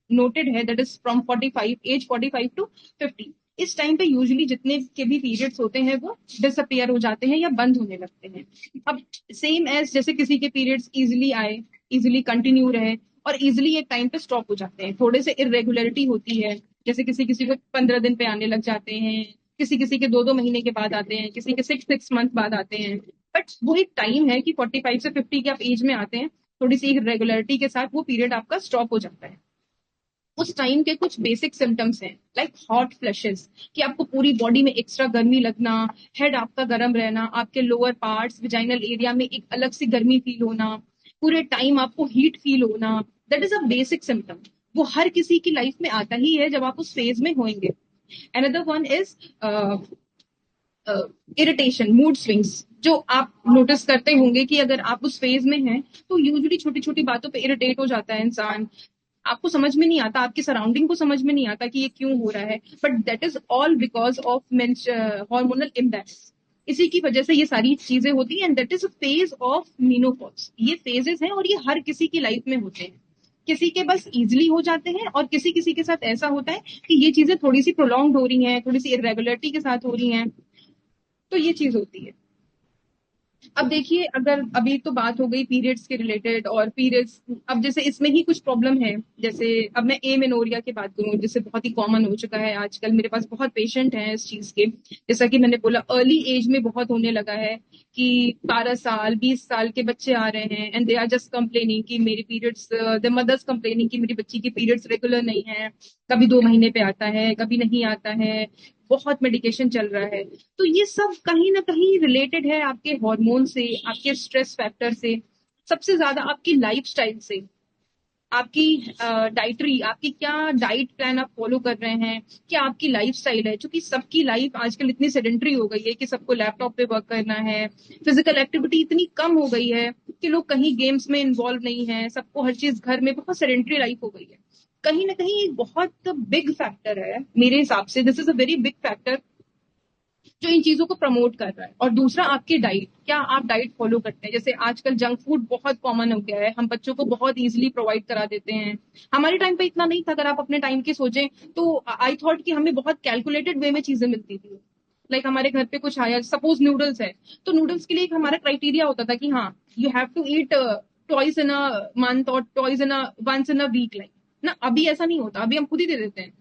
Speaker 2: नोटेड है, that is from 45 age 45 to 50। इस टाइम पे यूजुअली जितने के भी पीरियड्स होते हैं वो डिसअपियर हो जाते हैं या बंद होने लगते हैं। अब सेम एज जैसे किसी के पीरियड्स इजिली आए, इजिली कंटिन्यू रहे, और इजिली एक टाइम पे स्टॉप हो जाते हैं, थोड़े से इरेगुलरिटी होती है, जैसे किसी किसी को 15 दिन पे आने लग जाते हैं, किसी किसी के 2-2 महीने के बाद आते हैं, किसी के 6-6 मंथ बाद आते हैं। बट वो एक टाइम है कि 45 से 50 के आप एज में आते हैं, थोड़ी सी इरेगुलरिटी के साथ वो पीरियड आपका स्टॉप हो जाता है। उस टाइम के कुछ बेसिक सिम्टम्स हैं, लाइक हॉट फ्लैशेस, कि आपको पूरी बॉडी में एक्स्ट्रा गर्मी लगना, हेड आपका गर्म रहना, आपके लोअर पार्ट्स विजाइनल एरिया में एक अलग सी गर्मी फील होना, पूरे टाइम आपको हीट फील होना, that is a basic symptom. वो हर किसी की लाइफ में आता ही है जब आप उस फेज में होंगे। Another one is irritation, mood swings, जो आप नोटिस करते होंगे कि अगर आप उस फेज में हैं तो यूजुअली छोटी छोटी बातों पे इरिटेट हो जाता है इंसान, आपको समझ में नहीं आता, आपकी सराउंडिंग को समझ में नहीं आता कि ये क्यों हो रहा है, but that is all because of hormonal imbalance. इसी की वजह से ये सारी चीजें होती हैं, and that is a phase of menopause. ये फेजेस हैं और ये हर किसी की लाइफ में होते हैं, किसी के बस इजिली हो जाते हैं और किसी किसी के साथ ऐसा होता है कि ये चीजें थोड़ी सी प्रोलॉन्ग हो रही हैं, थोड़ी सी इरेगुलरिटी के साथ हो रही हैं, तो ये चीज होती है। अब देखिए, अगर अभी तो बात हो गई पीरियड्स के रिलेटेड, और पीरियड्स अब जैसे इसमें ही कुछ प्रॉब्लम है। जैसे अब मैं एमेनोरिया की बात करूं, जिससे बहुत ही कॉमन हो चुका है आजकल, मेरे पास बहुत पेशेंट हैं इस चीज के। जैसा कि मैंने बोला, अर्ली एज में बहुत होने लगा है कि 12 साल 20 साल के बच्चे आ रहे हैं and they are just complaining कि मेरी पीरियड्स, द मदर्स कंप्लेनिंग कि मेरी बच्ची की पीरियड्स रेगुलर नहीं है, कभी 2 महीने पे आता है, कभी नहीं आता है, बहुत मेडिकेशन चल रहा है। तो ये सब कहीं ना कहीं रिलेटेड है आपके हार्मोन से, आपके स्ट्रेस फैक्टर से, सबसे ज्यादा आपकी लाइफस्टाइल से, आपकी डाइटरी, आपकी क्या डाइट प्लान आप फॉलो कर रहे हैं, क्या आपकी लाइफस्टाइल है। क्योंकि सबकी लाइफ आजकल इतनी सेडेंटरी हो गई है कि सबको लैपटॉप पे वर्क करना है, फिजिकल एक्टिविटी इतनी कम हो गई है कि लोग कहीं गेम्स में इन्वॉल्व नहीं है, सबको हर चीज घर में, बहुत सेडेंटरी लाइफ हो गई है। कहीं ना कहीं एक बहुत बिग फैक्टर है मेरे हिसाब से, this is a very big factor जो इन चीजों को प्रमोट कर रहा है। और दूसरा, आपकी डाइट, क्या आप डाइट फॉलो करते हैं। जैसे आजकल जंक फूड बहुत कॉमन हो गया है, हम बच्चों को बहुत इजीली प्रोवाइड करा देते हैं। हमारे टाइम पे इतना नहीं था, अगर आप अपने टाइम की सोचें तो आई थॉट कि हमें बहुत कैलकुलेटेड वे में चीजें मिलती थी। लाइक हमारे घर पे कुछ आया, सपोज नूडल्स है, तो नूडल्स के लिए एक हमारा क्राइटेरिया होता था कि हाँ, you have to eat twice in a month और twice in a once in a week. Like ना, अभी ऐसा नहीं होता, अभी हम खुद ही दे देते हैं।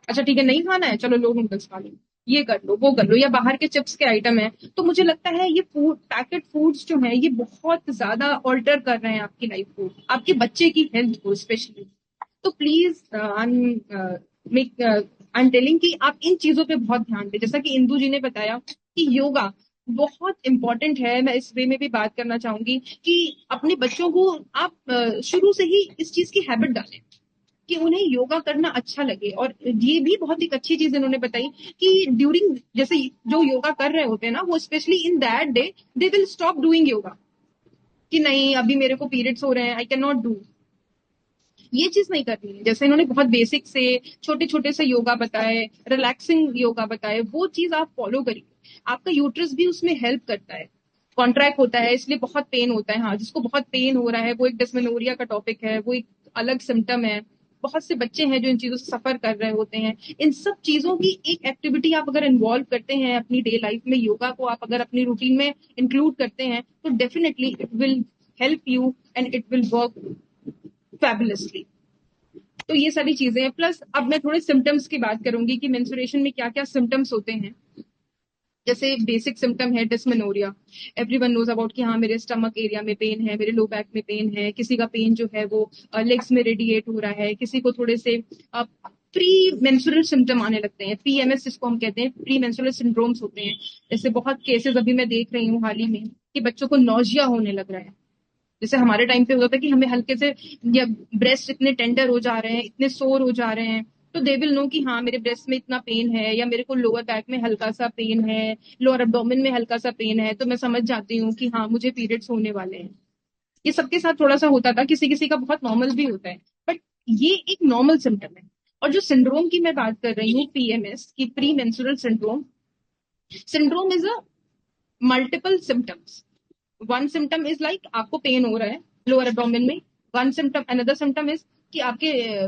Speaker 2: अच्छा ठीक है, नहीं खाना है, चलो लो नूडल्स खा लो, ये कर लो वो कर लो, या बाहर के चिप्स के आइटम है। तो मुझे लगता है ये फूड, पैकेट फूड्स जो है, ये बहुत ज्यादा ऑल्टर कर रहे हैं आपकी लाइफ को, आपके बच्चे की हेल्थ को स्पेशली। तो प्लीज आई एम टेलिंग कि आप इन चीजों पे बहुत ध्यान दें। जैसा कि इंदु जी ने बताया कि योगा बहुत इंपॉर्टेंट है, मैं इस वे में भी बात करना चाहूंगी कि अपने बच्चों को आप शुरू से ही इस चीज की हैबिट डालें कि उन्हें योगा करना अच्छा लगे। और ये भी बहुत एक अच्छी चीज इन्होंने बताई कि ड्यूरिंग, जैसे जो योगा कर रहे होते हैं ना, वो specially in that day they will stop doing yoga, कि नहीं अभी मेरे को पीरियड्स हो रहे हैं, आई कैन नॉट डू। ये चीज नहीं करनी है। जैसे इन्होंने बहुत बेसिक से छोटे छोटे से योगा बताए, रिलैक्सिंग योगा बताए, वो चीज आप फॉलो करिए। आपका यूट्रस भी उसमें हेल्प करता है, कॉन्ट्रैक्ट होता है, इसलिए बहुत पेन होता है। हाँ, जिसको बहुत पेन हो रहा है, वो एक डिस्मेनोरिया का टॉपिक है, वो एक अलग सिम्टम है। बहुत से बच्चे हैं जो इन चीजों से सफर कर रहे होते हैं। इन सब चीजों की एक एक्टिविटी आप अगर इन्वॉल्व करते हैं अपनी डे लाइफ में, योगा को आप अगर अपनी रूटीन में इंक्लूड करते हैं, तो definitely it will help you and it will work fabulously. तो ये सारी चीजें हैं। प्लस अब मैं थोड़े सिम्टम्स की बात करूंगी कि मेंस्ट्रुएशन में क्या क्या सिम्टम्स होते हैं। जैसे बेसिक सिम्टम है डिस्मेनोरिया, एवरीवन नोज अबाउट कि हाँ, मेरे स्टमक एरिया में पेन है, मेरे लो बैक में पेन है, किसी का पेन जो है वो लेग्स में रेडिएट हो रहा है, किसी को थोड़े से प्री मेंस्ट्रुअल सिम्टम आने लगते हैं, पीएमएस जिसको हम कहते हैं, प्री मेंस्ट्रुअल सिंड्रोम्स होते हैं। जैसे बहुत केसेस अभी मैं देख रही हूँ हाल ही में कि बच्चों को नौजिया होने लग रहा है। जैसे हमारे टाइम पे होता था कि हमें हल्के से, या ब्रेस्ट इतने टेंडर हो जा रहे हैं, इतने सोर हो जा रहे हैं, तो दे विल नो कि हाँ, मेरे ब्रेस्ट में इतना पेन है, या मेरे को लोअर बैक में हल्का सा पेन है, लोअर एब्डोमेन में हल्का सा पेन है, तो मैं समझ जाती हूँ कि हाँ, मुझे पीरियड्स होने वाले हैं। ये सबके साथ थोड़ा सा होता था, किसी किसी का बहुत नॉर्मल भी होता है, बट ये एक नॉर्मल सिम्टम है। और जो सिंड्रोम की मैं बात कर रही हूँ, पीएमएस की, pre menstrual syndrome, syndrome is a multiple symptoms. One symptom is like आपको पेन हो रहा है लोअर एब्डोमेन में, one symptom, another symptom is कि आपके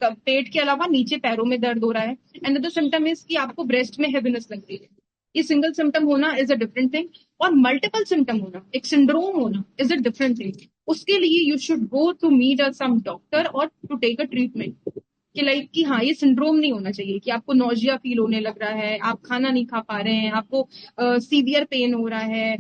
Speaker 2: पेट के अलावा नीचे पैरों में दर्द हो रहा है, अनदर सिम्टम इज कि आपको ब्रेस्ट में हेवीनेस लग रही है। ये सिंगल सिम्टम होना इज अ डिफरेंट थिंग, और मल्टीपल सिम्टम होना, एक सिंड्रोम होना, इज अ डिफरेंट थिंग। उसके लिए you should go to meet some doctor और टू टेक अ ट्रीटमेंट, कि लाइक कि हाँ, ये सिंड्रोम नहीं होना चाहिए कि आपको नोजिया फील होने लग रहा है, आप खाना नहीं खा पा रहे हैं, आपको सीवियर पेन हो रहा है,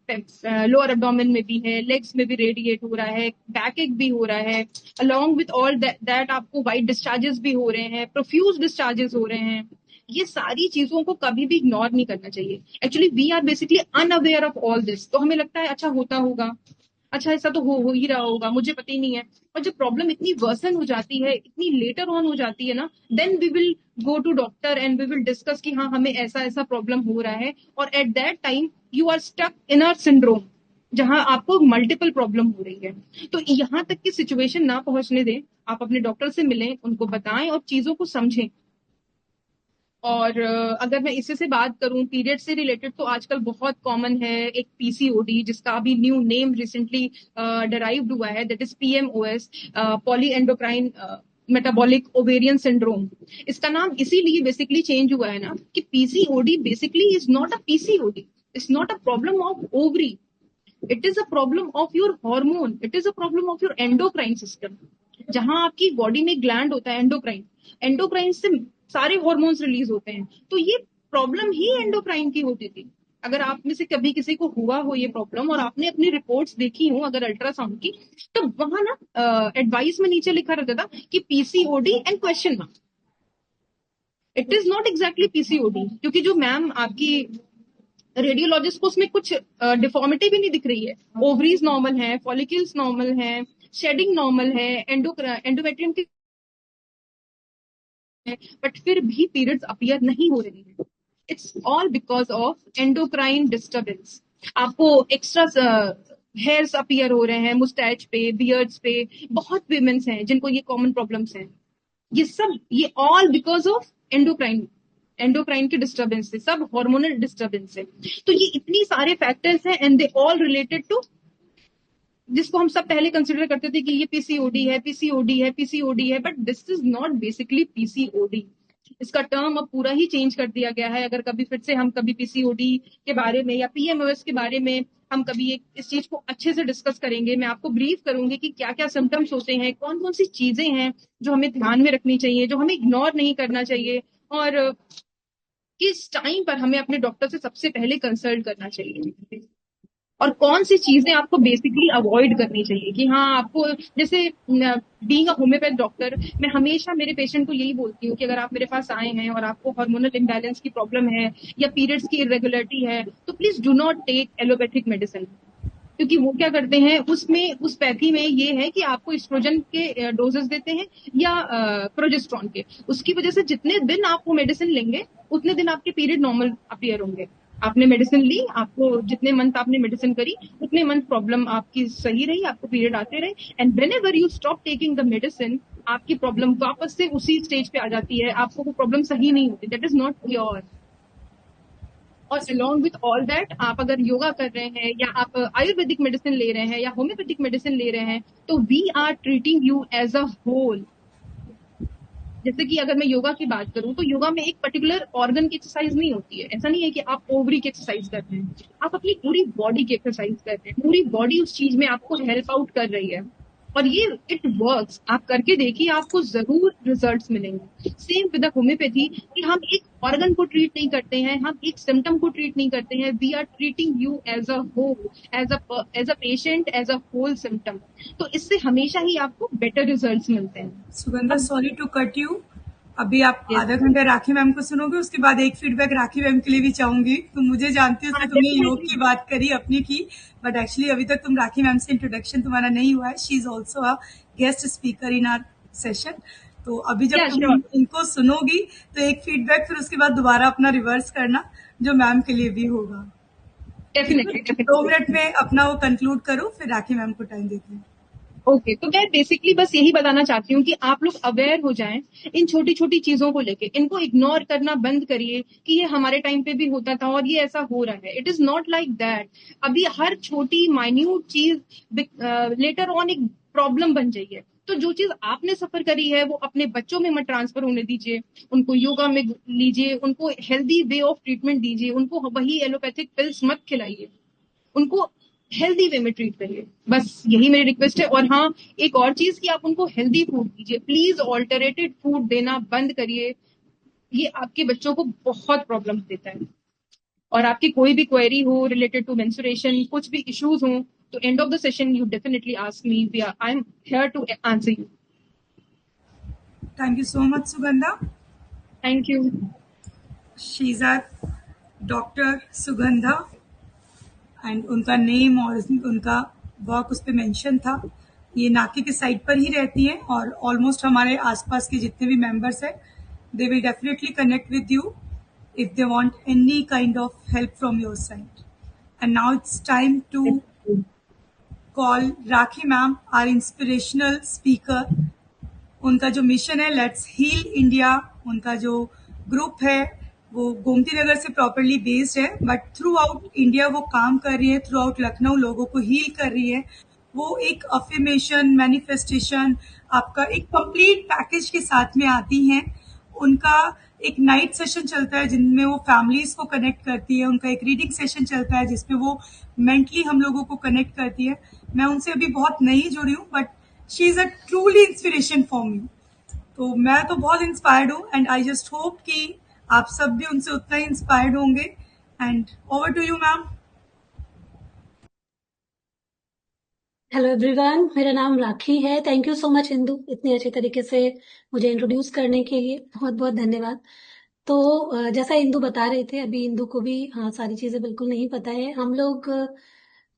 Speaker 2: लोअर एब्डोमेन में भी है, लेग्स में भी रेडिएट हो रहा है, बैक एक भी हो रहा है, अलोंग विथ ऑल दैट आपको वाइट डिस्चार्जेस भी हो रहे हैं, प्रोफ्यूज डिस्चार्जेस हो रहे हैं। ये सारी चीजों को कभी भी इग्नोर नहीं करना चाहिए। Actually we are basically unaware of all this, तो हमें लगता है अच्छा होता होगा, अच्छा ऐसा तो हो ही रहा होगा, मुझे पता ही नहीं है। और जब प्रॉब्लम इतनी वर्सन हो जाती है, इतनी लेटर ऑन हो जाती है ना, then we will go to doctor and we will discuss कि हाँ, हमें ऐसा ऐसा प्रॉब्लम हो रहा है। और at that time you are stuck in a syndrome, जहां आपको मल्टीपल प्रॉब्लम हो रही है। तो यहाँ तक की सिचुएशन ना पहुंचने दें, आप अपने डॉक्टर से मिलें, उनको बताएं और चीजों को समझें। और अगर मैं इसी से बात करूं पीरियड से रिलेटेड, तो आजकल बहुत कॉमन है एक पीसीओडी, जिसका अभी न्यू नेम रिसेंटली डराइव्ड हुआ है, that is PMOS, poly endocrine metabolic ovarian syndrome. इसका नाम इसीलिए बेसिकली चेंज हुआ है ना कि PCOD basically is not a PCOD, it's not a problem of ovary, it is a problem of your hormone, it is a problem of your endocrine system. जहां आपकी body में ग्लैंड होता है endocrine, endocrine से सारे hormones release होते हैं। तो ये प्रॉब्लम ही एंडोक्राइन की होती थी। अगर आप में से कभी किसी को हुआ हो ये प्रॉब्लम और आपने अपनी रिपोर्ट्स देखी हो अगर अल्ट्रासाउंड की, तो वहां ना एडवाइस में नीचे लिखा रहता था कि PCOD and question mark. It is not exactly PCOD, क्योंकि जो मैम आपकी रेडियोलॉजिस्ट को उसमें कुछ डिफॉर्मिटी भी नहीं दिख रही है। ओवरीज नॉर्मल है, फॉलिकल्स नॉर्मल है, शेडिंग नॉर्मल है, एंडोमेट्रियम की, बट फिर भी पीरियड्स अपीयर नहीं हो रही है। It's all because of endocrine disturbance. आपको एक्स्ट्रा हेयर्स अपीयर हो रहे हैं मुस्टैच पे, बियर्ड्स पे। बहुत विमेन्स हैं जिनको ये कॉमन प्रॉब्लम्स हैं। ये सब, ये all because of endocrine, endocrine की डिस्टर्बेंस से, सब हार्मोनल डिस्टर्बेंस से। तो ये इतनी सारे फैक्टर्स हैं and they all related to, जिसको हम सब पहले कंसिडर करते थे कि ये पीसीओडी है, पीसीओडी है, पीसीओडी है, but this is not basically PCOD. इसका टर्म अब पूरा ही चेंज कर दिया गया है। अगर कभी फिर से हम कभी पीसीओडी के बारे में या पीएमओएस के बारे में हम कभी इस चीज को अच्छे से डिस्कस करेंगे। मैं आपको ब्रीफ करूंगी कि क्या क्या सिम्टम्स होते हैं, कौन कौन सी चीजें हैं जो हमें ध्यान में रखनी चाहिए, जो हमें इग्नोर नहीं करना चाहिए, और किस टाइम पर हमें अपने डॉक्टर से सबसे पहले कंसल्ट करना चाहिए, और कौन सी चीजें आपको बेसिकली अवॉइड करनी चाहिए। कि हाँ, आपको जैसे बीइंग अ होम्योपैथ डॉक्टर, मैं हमेशा मेरे पेशेंट को यही बोलती हूँ कि अगर आप मेरे पास आए हैं और आपको हार्मोनल इम्बैलेंस की प्रॉब्लम है या पीरियड्स की इरेगुलरिटी है, तो please do not take allopathic medicine. क्योंकि वो क्या करते हैं, उसमें उस पैथी में ये है कि आपको एस्ट्रोजन के डोजेस देते हैं या प्रोजेस्ट्रॉन के। उसकी वजह से जितने दिन आप वो मेडिसिन लेंगे उतने दिन आपके पीरियड नॉर्मल अपीयर होंगे। आपने मेडिसिन ली, आपको जितने मंथ आपने मेडिसिन करी उतने मंथ प्रॉब्लम आपकी सही रही, आपको पीरियड आते रहे। And when ever you stop taking the medicine, आपकी प्रॉब्लम वापस से उसी स्टेज पे आ जाती है, आपको वो प्रॉब्लम सही नहीं होती। That is not cure. और अलॉन्ग विथ ऑल दैट, आप अगर योगा कर रहे हैं या आप आयुर्वेदिक मेडिसिन ले रहे हैं या होम्योपैथिक मेडिसिन ले रहे हैं, तो we are treating you as a whole. जैसे कि अगर मैं योगा की बात करूं, तो योगा में एक पर्टिकुलर ऑर्गन की एक्सरसाइज नहीं होती है। ऐसा नहीं है कि आप ओवरी की एक्सरसाइज कर रहे हैं, आप अपनी पूरी बॉडी की एक्सरसाइज कर रहे हैं। पूरी बॉडी उस चीज में आपको हेल्प आउट कर रही है, और ये इट वर्क्स। आप करके देखिए, आपको जरूर रिजल्ट्स मिलेंगे। सेम विद होम्योपैथी, कि हम एक ऑर्गन को ट्रीट नहीं करते हैं, हम एक सिम्टम को ट्रीट नहीं करते हैं, we are treating you as a whole, as a patient, as a whole symptom. तो इससे हमेशा ही आपको बेटर रिजल्ट्स मिलते हैं।
Speaker 1: Sugandha, sorry to cut you. अभी आप
Speaker 2: Yes.
Speaker 1: आधा घंटा राखी मैम को सुनोगे, उसके बाद एक फीडबैक राखी मैम के लिए भी चाहूंगी। तुम मुझे जानती हो,
Speaker 2: हाँ,
Speaker 1: तो तुमने योग
Speaker 2: definitely.
Speaker 1: की बात करी, अपनी की, बट एक्चुअली अभी तक तुम राखी मैम से इंट्रोडक्शन तुम्हारा नहीं हुआ है। She is also a guest speaker in our session. तो अभी जब
Speaker 2: Yeah,
Speaker 1: तुम
Speaker 2: sure.
Speaker 1: इनको सुनोगी तो एक फीडबैक, फिर उसके बाद दोबारा अपना रिवर्स करना, जो मैम के लिए भी होगा। ठीक है,
Speaker 2: Definitely,
Speaker 1: 2 मिनट
Speaker 2: definitely.
Speaker 1: में अपना वो कंक्लूड करो, फिर राखी मैम को टाइम देते हैं।
Speaker 2: ओके, तो मैं बेसिकली बस यही बताना चाहती हूँ कि आप लोग अवेयर हो जाएं इन छोटी छोटी चीजों को लेके। इनको इग्नोर करना बंद करिए कि ये हमारे टाइम पे भी होता था और ये ऐसा हो रहा है। It is not like that. अभी हर छोटी माइन्यूट चीज लेटर ऑन एक प्रॉब्लम बन जाइए। तो जो चीज आपने सफर करी है वो अपने बच्चों में मत ट्रांसफर होने दीजिए। उनको योगा में लीजिए, उनको हेल्दी वे ऑफ ट्रीटमेंट दीजिए, उनको वही एलोपैथिक पिल्स मत खिलाइए, उनको हेल्दी वे में ट्रीट करिए। बस यही मेरी रिक्वेस्ट है। और हाँ, एक और चीज कि आप उनको हेल्दी फूड दीजिए। प्लीज ऑल्टरेटेड फूड देना बंद करिए। ये आपके बच्चों को बहुत प्रॉब्लम देता है। और आपकी कोई भी क्वेरी हो रिलेटेड टू मेंस्ट्रुएशन, कुछ भी इश्यूज हो, तो end of the session you definitely ask me. I am here to answer you.
Speaker 1: Thank you so much Sugandha.
Speaker 2: Thank you.
Speaker 1: She is our doctor Sugandha, and उनका नेम और उनका work उस पर mention था। ये नाके के साइड पर ही रहती हैं, और ऑलमोस्ट हमारे आसपास के जितने भी मेंबर्स हैं, they will definitely connect with you if they want any kind of help from your side. And now it's time to call Rakhi ma'am, our inspirational speaker. उनका जो मिशन है, लेट्स हील इंडिया, उनका जो group है वो गोमती नगर से properly based है, but through out India वो काम कर रही है, थ्रू आउट लखनऊ लोगों को हील कर रही है। वो एक अफर्मेशन, मैनिफेस्टेशन, आपका एक कंप्लीट पैकेज के साथ में आती हैं। उनका एक नाइट सेशन चलता है जिनमें वो फैमिलीज को कनेक्ट करती है, उनका एक रीडिंग सेशन चलता है जिसमें वो मेंटली हम लोगों को कनेक्ट करती है। मैं उनसे अभी बहुत नहीं जुड़ी हूँ, but she is a truly inspiration for me. तो मैं तो बहुत इंस्पायर्ड हूँ, एंड आई जस्ट होप कि आप सब भी उनसे उतना ही इंस्पायर्ड होंगे। And over to you ma'am.
Speaker 3: Hello everyone, मेरा नाम राखी है। Thank you so much Indu, इतनी अच्छे तरीके से मुझे इंट्रोड्यूस करने के लिए बहुत बहुत धन्यवाद। तो जैसा इंदु बता रहे थे, अभी इंदु को भी हाँ सारी चीजें बिल्कुल नहीं पता है। हम लोग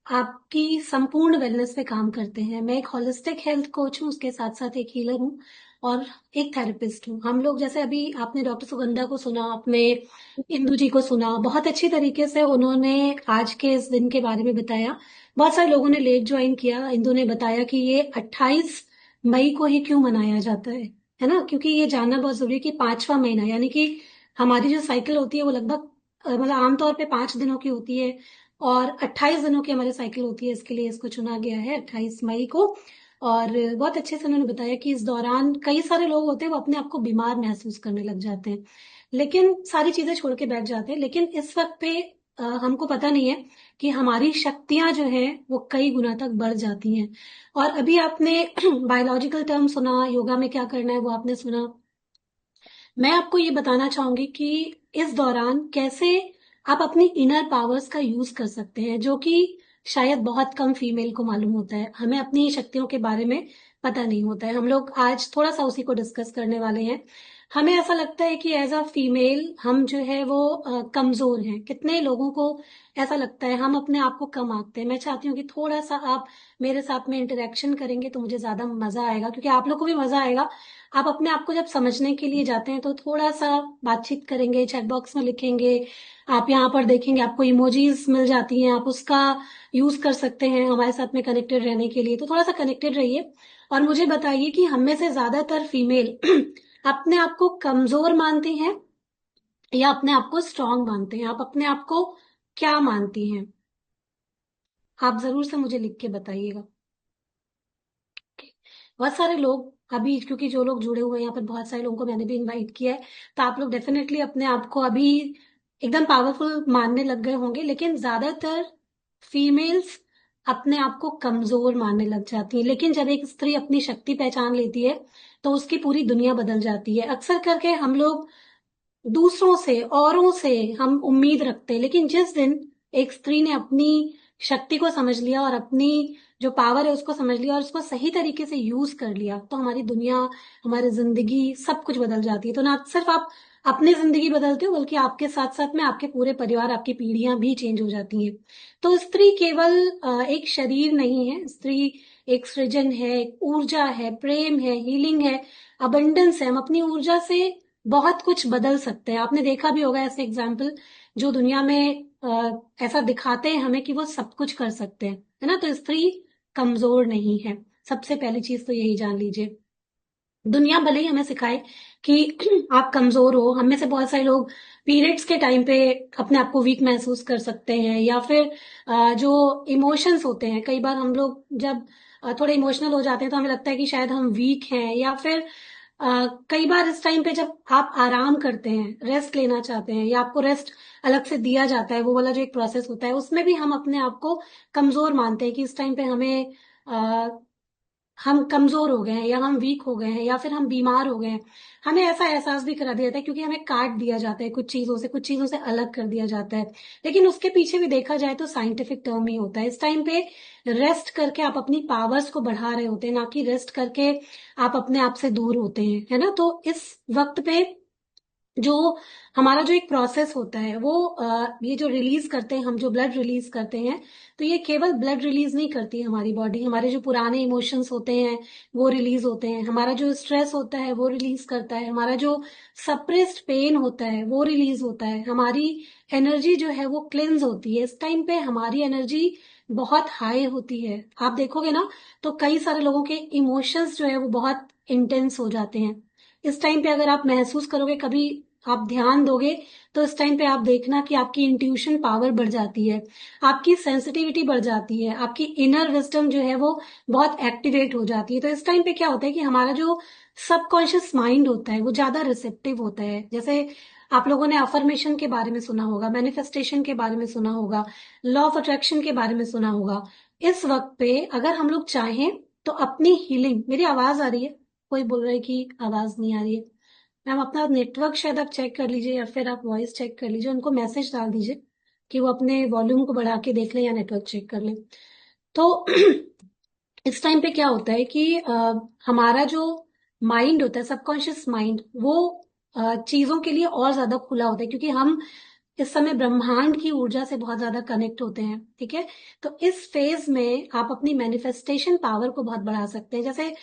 Speaker 3: आपकी संपूर्ण वेलनेस पे काम करते हैं। मैं एक होलिस्टिक हेल्थ कोच हूँ, उसके साथ साथ एक हीलर हूँ और एक थेरेपिस्ट हूँ। हम लोग जैसे अभी आपने डॉक्टर सुगंधा को सुना, आपने इंदु जी को सुना, बहुत अच्छी तरीके से उन्होंने आज के इस दिन के बारे में बताया। बहुत सारे लोगों ने लेट ज्वाइन किया। इंदु ने बताया कि ये 28 मई को ही क्यों मनाया जाता है ना? क्योंकि ये जानना बहुत जरूरी है कि 5वां महीना यानी कि हमारी जो साइकिल होती है वो लगभग मतलब आमतौर पे 5 दिनों की होती है और 28 दिनों की हमारी साइकिल होती है। इसके लिए इसको चुना गया है 28 मई को। और बहुत अच्छे से उन्होंने बताया कि इस दौरान कई सारे लोग होते हैं वो अपने आप को बीमार महसूस करने लग जाते हैं, लेकिन सारी चीजें छोड़ के बैठ जाते हैं। लेकिन इस वक्त पे हमको पता नहीं है कि हमारी शक्तियां जो है वो कई गुना तक बढ़ जाती हैं। और अभी आपने बायोलॉजिकल टर्म सुना, योगा में क्या करना है वो आपने सुना। मैं आपको ये बताना चाहूंगी कि इस दौरान कैसे आप अपनी इनर पावर्स का यूज कर सकते हैं, जो कि शायद बहुत कम फीमेल को मालूम होता है। हमें अपनी शक्तियों के बारे में पता नहीं होता है। हम लोग आज थोड़ा सा उसी को डिस्कस करने वाले हैं। हमें ऐसा लगता है कि एज अ फीमेल हम जो है वो कमजोर हैं। कितने लोगों को ऐसा लगता है? हम अपने आप को कम आंकते हैं। मैं चाहती हूँ कि थोड़ा सा आप मेरे साथ में इंटरेक्शन करेंगे तो मुझे ज्यादा मजा आएगा, क्योंकि आप लोग को भी मजा आएगा। आप अपने आप को जब समझने के लिए जाते हैं तो थोड़ा सा बातचीत करेंगे, चैट बॉक्स में लिखेंगे। आप यहाँ पर देखेंगे आपको इमोजीज मिल जाती हैं, आप उसका यूज कर सकते हैं हमारे साथ में कनेक्टेड रहने के लिए। तो थोड़ा सा कनेक्टेड रहिए और मुझे बताइए कि हम में से ज्यादातर फीमेल अपने आप को कमजोर मानती हैं या अपने आप को स्ट्रांग मानते हैं? आप अपने आप को क्या मानती हैं? आप जरूर से मुझे लिख के बताइएगा। बहुत सारे लोग अभी, क्योंकि जो लोग जुड़े हुए हैं यहाँ पर, बहुत सारे लोगों को मैंने भी इनवाइट किया है, तो आप लोग डेफिनेटली अपने आप को अभी एकदम पावरफुल मानने लग गए होंगे। लेकिन ज्यादातर फीमेल्स अपने आप को कमजोर मानने लग जाती है। लेकिन जब एक स्त्री अपनी शक्ति पहचान लेती है तो उसकी पूरी दुनिया बदल जाती है। अक्सर करके हम लोग दूसरों से, औरों से हम उम्मीद रखते हैं, लेकिन जिस दिन एक स्त्री ने अपनी शक्ति को समझ लिया और अपनी जो पावर है उसको समझ लिया और उसको सही तरीके से यूज कर लिया, तो हमारी दुनिया, हमारी जिंदगी सब कुछ बदल जाती है। तो ना सिर्फ आप अपनी जिंदगी बदलते हो, बल्कि आपके साथ साथ में आपके पूरे परिवार, आपकी पीढ़ियां भी चेंज हो जाती हैं। तो स्त्री केवल एक शरीर नहीं है। स्त्री एक सृजन है, एक ऊर्जा है, प्रेम है, हीलिंग है, अबंडेंस है। हम अपनी ऊर्जा से बहुत कुछ बदल सकते हैं। आपने देखा भी होगा ऐसे एग्जाम्पल जो दुनिया में ऐसा दिखाते हैं हमें कि वो सब कुछ कर सकते हैं, है ना? तो स्त्री कमजोर नहीं है। सबसे पहली चीज तो यही जान लीजिए। दुनिया भले ही हमें सिखाए कि आप कमजोर हो। हम में से बहुत सारे लोग पीरियड्स के टाइम पे अपने आप को वीक महसूस कर सकते हैं, या फिर जो इमोशंस होते हैं, कई बार हम लोग जब थोड़े इमोशनल हो जाते हैं तो हमें लगता है कि शायद हम वीक हैं। या फिर कई बार इस टाइम पे जब आप आराम करते हैं, रेस्ट लेना चाहते हैं, या आपको रेस्ट अलग से दिया जाता है, वो वाला जो एक प्रोसेस होता है, उसमें भी हम अपने आप को कमजोर मानते हैं कि इस टाइम पे हमें हम कमजोर हो गए हैं, या हम वीक हो गए हैं, या फिर हम बीमार हो गए हैं। हमें ऐसा एहसास भी करा दिया जाता है, क्योंकि हमें काट दिया जाता है कुछ चीजों से, कुछ चीजों से अलग कर दिया जाता है। लेकिन उसके पीछे भी देखा जाए तो साइंटिफिक टर्म ही होता है। इस टाइम पे रेस्ट करके आप अपनी पावर्स को बढ़ा रहे होते हैं, ना कि रेस्ट करके आप अपने आप से दूर होते हैं, है ना? तो इस वक्त पे जो हमारा जो एक प्रोसेस होता है वो ये जो रिलीज करते हैं हम, जो ब्लड रिलीज करते हैं, तो ये केवल ब्लड रिलीज नहीं करती है हमारी बॉडी। हमारे जो पुराने इमोशंस होते हैं वो रिलीज होते हैं, हमारा जो स्ट्रेस होता है वो रिलीज करता है, हमारा जो सप्रेस्ड पेन होता है वो रिलीज होता है, हमारी एनर्जी जो है वो क्लेंज होती है। इस टाइम पे हमारी एनर्जी बहुत हाई होती है। आप देखोगे ना, तो कई सारे लोगों के इमोशंस जो है वो बहुत इंटेंस हो जाते हैं। इस टाइम पे अगर आप महसूस करोगे, कभी आप ध्यान दोगे तो इस टाइम पे आप देखना कि आपकी इंट्यूशन पावर बढ़ जाती है, आपकी सेंसिटिविटी बढ़ जाती है, आपकी इनर विजडम जो है वो बहुत एक्टिवेट हो जाती है। तो इस टाइम पे क्या होता है कि हमारा जो सबकॉन्शियस माइंड होता है वो ज्यादा रिसेप्टिव होता है। जैसे आप लोगों ने अफर्मेशन के बारे में सुना होगा, मैनिफेस्टेशन के बारे में सुना होगा, लॉ ऑफ अट्रैक्शन के बारे में सुना होगा। इस वक्त पे अगर हम लोग चाहें तो अपनी हीलिंग, मेरी आवाज आ रही है? कोई बोल रहा है कि आवाज नहीं आ रही है। मैम अपना नेटवर्क शायद आप चेक कर लीजिए या फिर आप वॉइस चेक कर लीजिए, उनको मैसेज डाल दीजिए कि वो अपने वॉल्यूम को बढ़ा के देख लें या नेटवर्क चेक कर लें। तो इस टाइम पे क्या होता है कि हमारा जो माइंड होता है, सबकॉन्शियस माइंड, वो चीजों के लिए और ज्यादा खुला होता है, क्योंकि हम इस समय ब्रह्मांड की ऊर्जा से बहुत ज्यादा कनेक्ट होते हैं। ठीक है, तो इस फेज में आप अपनी मैनिफेस्टेशन पावर को बहुत बढ़ा सकते हैं। जैसे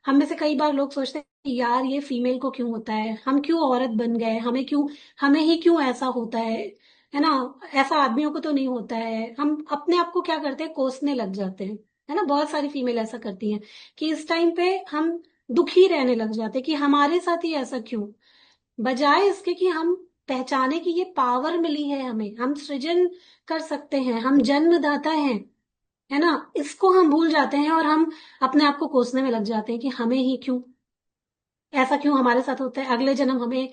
Speaker 3: हम में से कई बार लोग सोचते हैं कि यार ये फीमेल को क्यों होता है, हम क्यों औरत बन गए, हमें ही क्यों ऐसा होता है ना, ऐसा आदमियों को तो नहीं होता है। हम अपने आप को क्या करते हैं, कोसने लग जाते हैं, है ना। बहुत सारी फीमेल ऐसा करती हैं कि इस टाइम पे हम दुखी रहने लग जाते हैं कि हमारे साथ ही ऐसा क्यों, बजाय इसके कि हम पहचाने कि ये पावर मिली है हमें, हम सृजन कर सकते हैं, हम जन्मदाता हैं, है ना। इसको हम भूल जाते हैं और हम अपने आप को कोसने में लग जाते हैं कि हमें ही क्यों, ऐसा क्यों हमारे साथ होता है, अगले जन्म हमें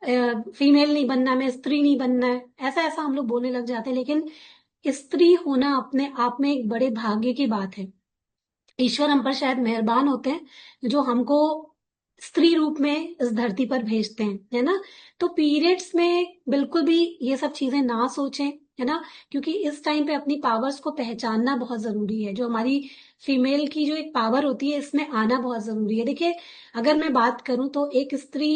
Speaker 3: फीमेल नहीं बनना है, हमें स्त्री नहीं बनना है, ऐसा ऐसा हम लोग बोलने लग जाते हैं। लेकिन स्त्री होना अपने आप में एक बड़े भाग्य की बात है। ईश्वर हम पर शायद मेहरबान होते हैं जो हमको स्त्री रूप में इस धरती पर भेजते हैं, है ना। तो पीरियड्स में बिल्कुल भी ये सब चीजें ना सोचें, है ना, क्योंकि इस टाइम पे अपनी पावर्स को पहचानना बहुत जरूरी है। जो हमारी फीमेल की जो एक पावर होती है, इसमें आना बहुत जरूरी है। देखिए, अगर मैं बात करूं तो एक स्त्री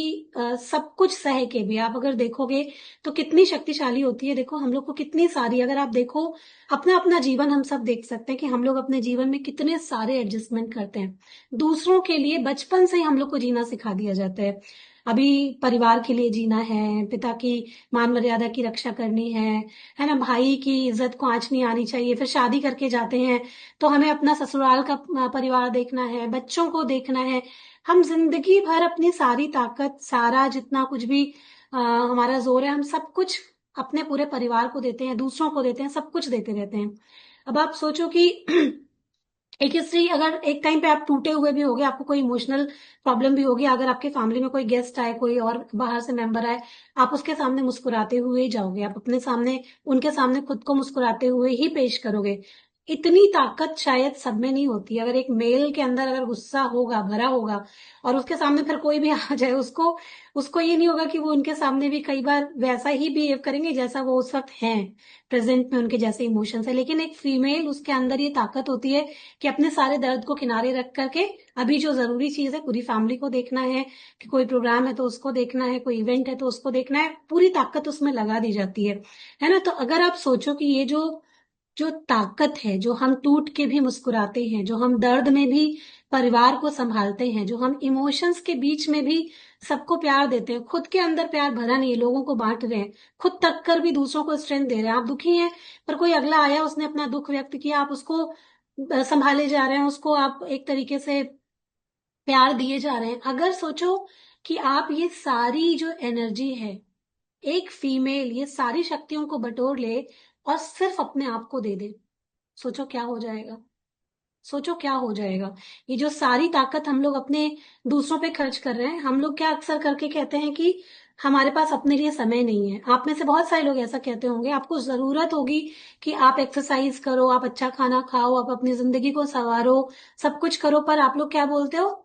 Speaker 3: सब कुछ सह के भी, आप अगर देखोगे तो कितनी शक्तिशाली होती है। देखो हम लोग को कितनी सारी, अगर आप देखो अपना अपना जीवन, हम सब देख सकते हैं कि हम लोग अपने जीवन में कितने सारे एडजस्टमेंट करते हैं। दूसरों के लिए बचपन से ही हम लोग को जीना सिखा दिया जाता है। अभी परिवार के लिए जीना है, पिता की मान मर्यादा की रक्षा करनी है ना, भाई की इज्जत को आंच नहीं आनी चाहिए। फिर शादी करके जाते हैं तो हमें अपना ससुराल का परिवार देखना है, बच्चों को देखना है। हम जिंदगी भर अपनी सारी ताकत, सारा जितना कुछ भी हमारा जोर है, हम सब कुछ अपने पूरे परिवार को देते हैं, दूसरों को देते हैं, सब कुछ देते रहते हैं। अब आप सोचो कि एक स्त्री, अगर एक टाइम पे आप टूटे हुए भी होगे, आपको कोई इमोशनल प्रॉब्लम भी होगी, अगर आपके फैमिली में कोई गेस्ट आए, कोई और बाहर से मेंबर आए, आप उसके सामने मुस्कुराते हुए ही जाओगे, आप अपने सामने, उनके सामने खुद को मुस्कुराते हुए ही पेश करोगे। इतनी ताकत शायद सब में नहीं होती। अगर एक मेल के अंदर अगर गुस्सा होगा, भरा होगा, और उसके सामने फिर कोई भी आ जाए, उसको उसको ये नहीं होगा कि वो उनके सामने भी कई बार वैसा ही बिहेव करेंगे जैसा वो उस वक्त हैं, प्रेजेंट में उनके जैसे इमोशंस है। लेकिन एक फीमेल, उसके अंदर ये ताकत होती है कि अपने सारे दर्द को किनारे रख करके अभी जो जरूरी चीज है, पूरी फैमिली को देखना है, कि कोई प्रोग्राम है तो उसको देखना है, कोई इवेंट है तो उसको देखना है, पूरी ताकत उसमें लगा दी जाती है ना। तो अगर आप सोचो कि ये जो जो ताकत है, जो हम टूट के भी मुस्कुराते हैं, जो हम दर्द में भी परिवार को संभालते हैं, जो हम इमोशंस के बीच में भी सबको प्यार देते हैं, खुद के अंदर प्यार भरा नहीं है, लोगों को बांट रहे हैं, खुद तक कर भी दूसरों को स्ट्रेंथ दे रहे हैं। आप दुखी हैं पर कोई अगला आया, उसने अपना दुख व्यक्त किया, आप उसको संभाले जा रहे हैं, उसको आप एक तरीके से प्यार दिए जा रहे हैं। अगर सोचो कि आप ये सारी जो एनर्जी है, एक फीमेल ये सारी शक्तियों को बटोर ले और सिर्फ अपने आप को दे दे, सोचो क्या हो जाएगा, सोचो क्या हो जाएगा। ये जो सारी ताकत हम लोग अपने दूसरों पे खर्च कर रहे हैं, हम लोग क्या अक्सर करके कहते हैं कि हमारे पास अपने लिए समय नहीं है। आप में से बहुत सारे लोग ऐसा कहते होंगे। आपको जरूरत होगी कि आप एक्सरसाइज करो, आप अच्छा खाना खाओ, आप अपनी जिंदगी को संवारो, सब कुछ करो, पर आप लोग क्या बोलते हो,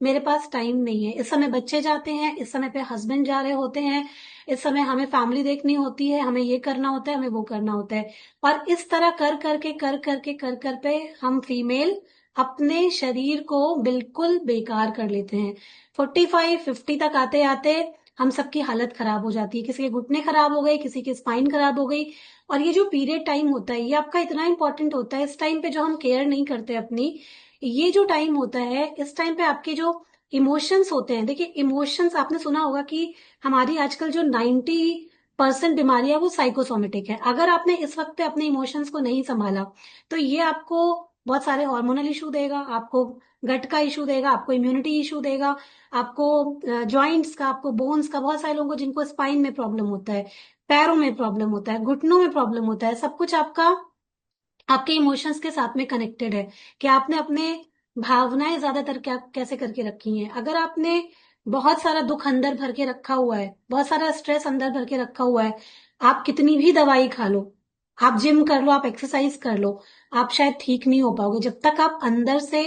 Speaker 3: मेरे पास टाइम नहीं है। इस समय बच्चे जाते हैं, इस समय पे हस्बैंड जा रहे होते हैं, इस समय हमें फैमिली देखनी होती है, हमें ये करना होता है, हमें वो करना होता है। और इस तरह कर पे हम फीमेल अपने शरीर को बिल्कुल बेकार कर लेते हैं। 45-50 तक आते आते हम सबकी हालत खराब हो जाती है, किसी के घुटने खराब हो गए, किसी की स्पाइन खराब हो गई। और ये जो पीरियड टाइम होता है, ये आपका इतना इंपॉर्टेंट होता है। इस टाइम पे जो हम केयर नहीं करते अपनी, ये जो टाइम होता है, इस टाइम पे आपके जो इमोशंस होते हैं, देखिए इमोशंस, आपने सुना होगा कि हमारी आजकल जो 90% बीमारियां वो साइकोसोमेटिक है। अगर आपने इस वक्त पे अपने इमोशंस को नहीं संभाला तो ये आपको बहुत सारे हार्मोनल इशू देगा, आपको गट का इशू देगा, आपको इम्यूनिटी इशू देगा, आपको जॉइंट्स का, आपको बोन्स का, बहुत सारे लोगों को जिनको स्पाइन में प्रॉब्लम होता है, पैरों में प्रॉब्लम होता है, घुटनों में प्रॉब्लम होता है, सब कुछ आपका आपके इमोशंस के साथ में कनेक्टेड है कि आपने अपने भावनाएं ज्यादातर क्या कैसे करके रखी हैं। अगर आपने बहुत सारा दुख अंदर भर के रखा हुआ है, बहुत सारा स्ट्रेस अंदर भर के रखा हुआ है, आप कितनी भी दवाई खा लो, आप जिम कर लो, आप एक्सरसाइज कर लो, आप शायद ठीक नहीं हो पाओगे जब तक आप अंदर से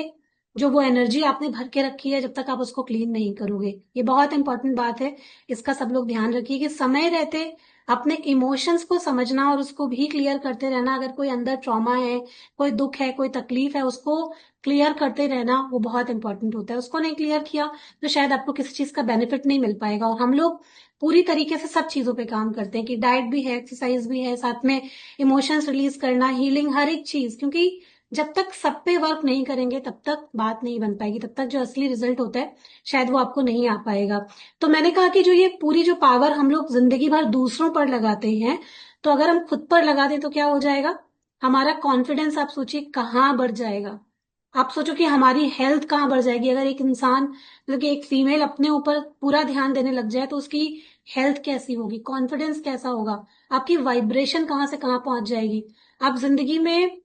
Speaker 3: जो वो एनर्जी आपने भर के रखी है, जब तक आप उसको क्लीन नहीं करोगे। ये बहुत इंपॉर्टेंट बात है, इसका सब लोग ध्यान रखिए कि समय रहते अपने इमोशंस को समझना और उसको भी क्लियर करते रहना। अगर कोई अंदर ट्रॉमा है, कोई दुख है, कोई तकलीफ है, उसको क्लियर करते रहना वो बहुत इंपॉर्टेंट होता है। उसको नहीं क्लियर किया तो शायद आपको किसी चीज का बेनिफिट नहीं मिल पाएगा। और हम लोग पूरी तरीके से सब चीजों पे काम करते हैं कि डाइट भी है, एक्सरसाइज भी है, साथ में इमोशंस रिलीज करना, हीलिंग, हर एक चीज, क्योंकि जब तक सब पे वर्क नहीं करेंगे तब तक बात नहीं बन पाएगी, तब तक जो असली रिजल्ट होता है शायद वो आपको नहीं आ पाएगा। तो मैंने कहा कि जो ये पूरी जो पावर हम लोग जिंदगी भर दूसरों पर लगाते हैं, तो अगर हम खुद पर लगा दें तो क्या हो जाएगा, हमारा कॉन्फिडेंस आप सोचिए कहाँ बढ़ जाएगा। आप सोचो कि हमारी हेल्थ कहाँ बढ़ जाएगी। अगर एक इंसान, मतलब कि एक फीमेल अपने ऊपर पूरा ध्यान देने लग जाए तो उसकी हेल्थ कैसी होगी, कॉन्फिडेंस कैसा होगा, आपकी वाइब्रेशन कहाँ से कहाँ पहुंच जाएगी, आप जिंदगी में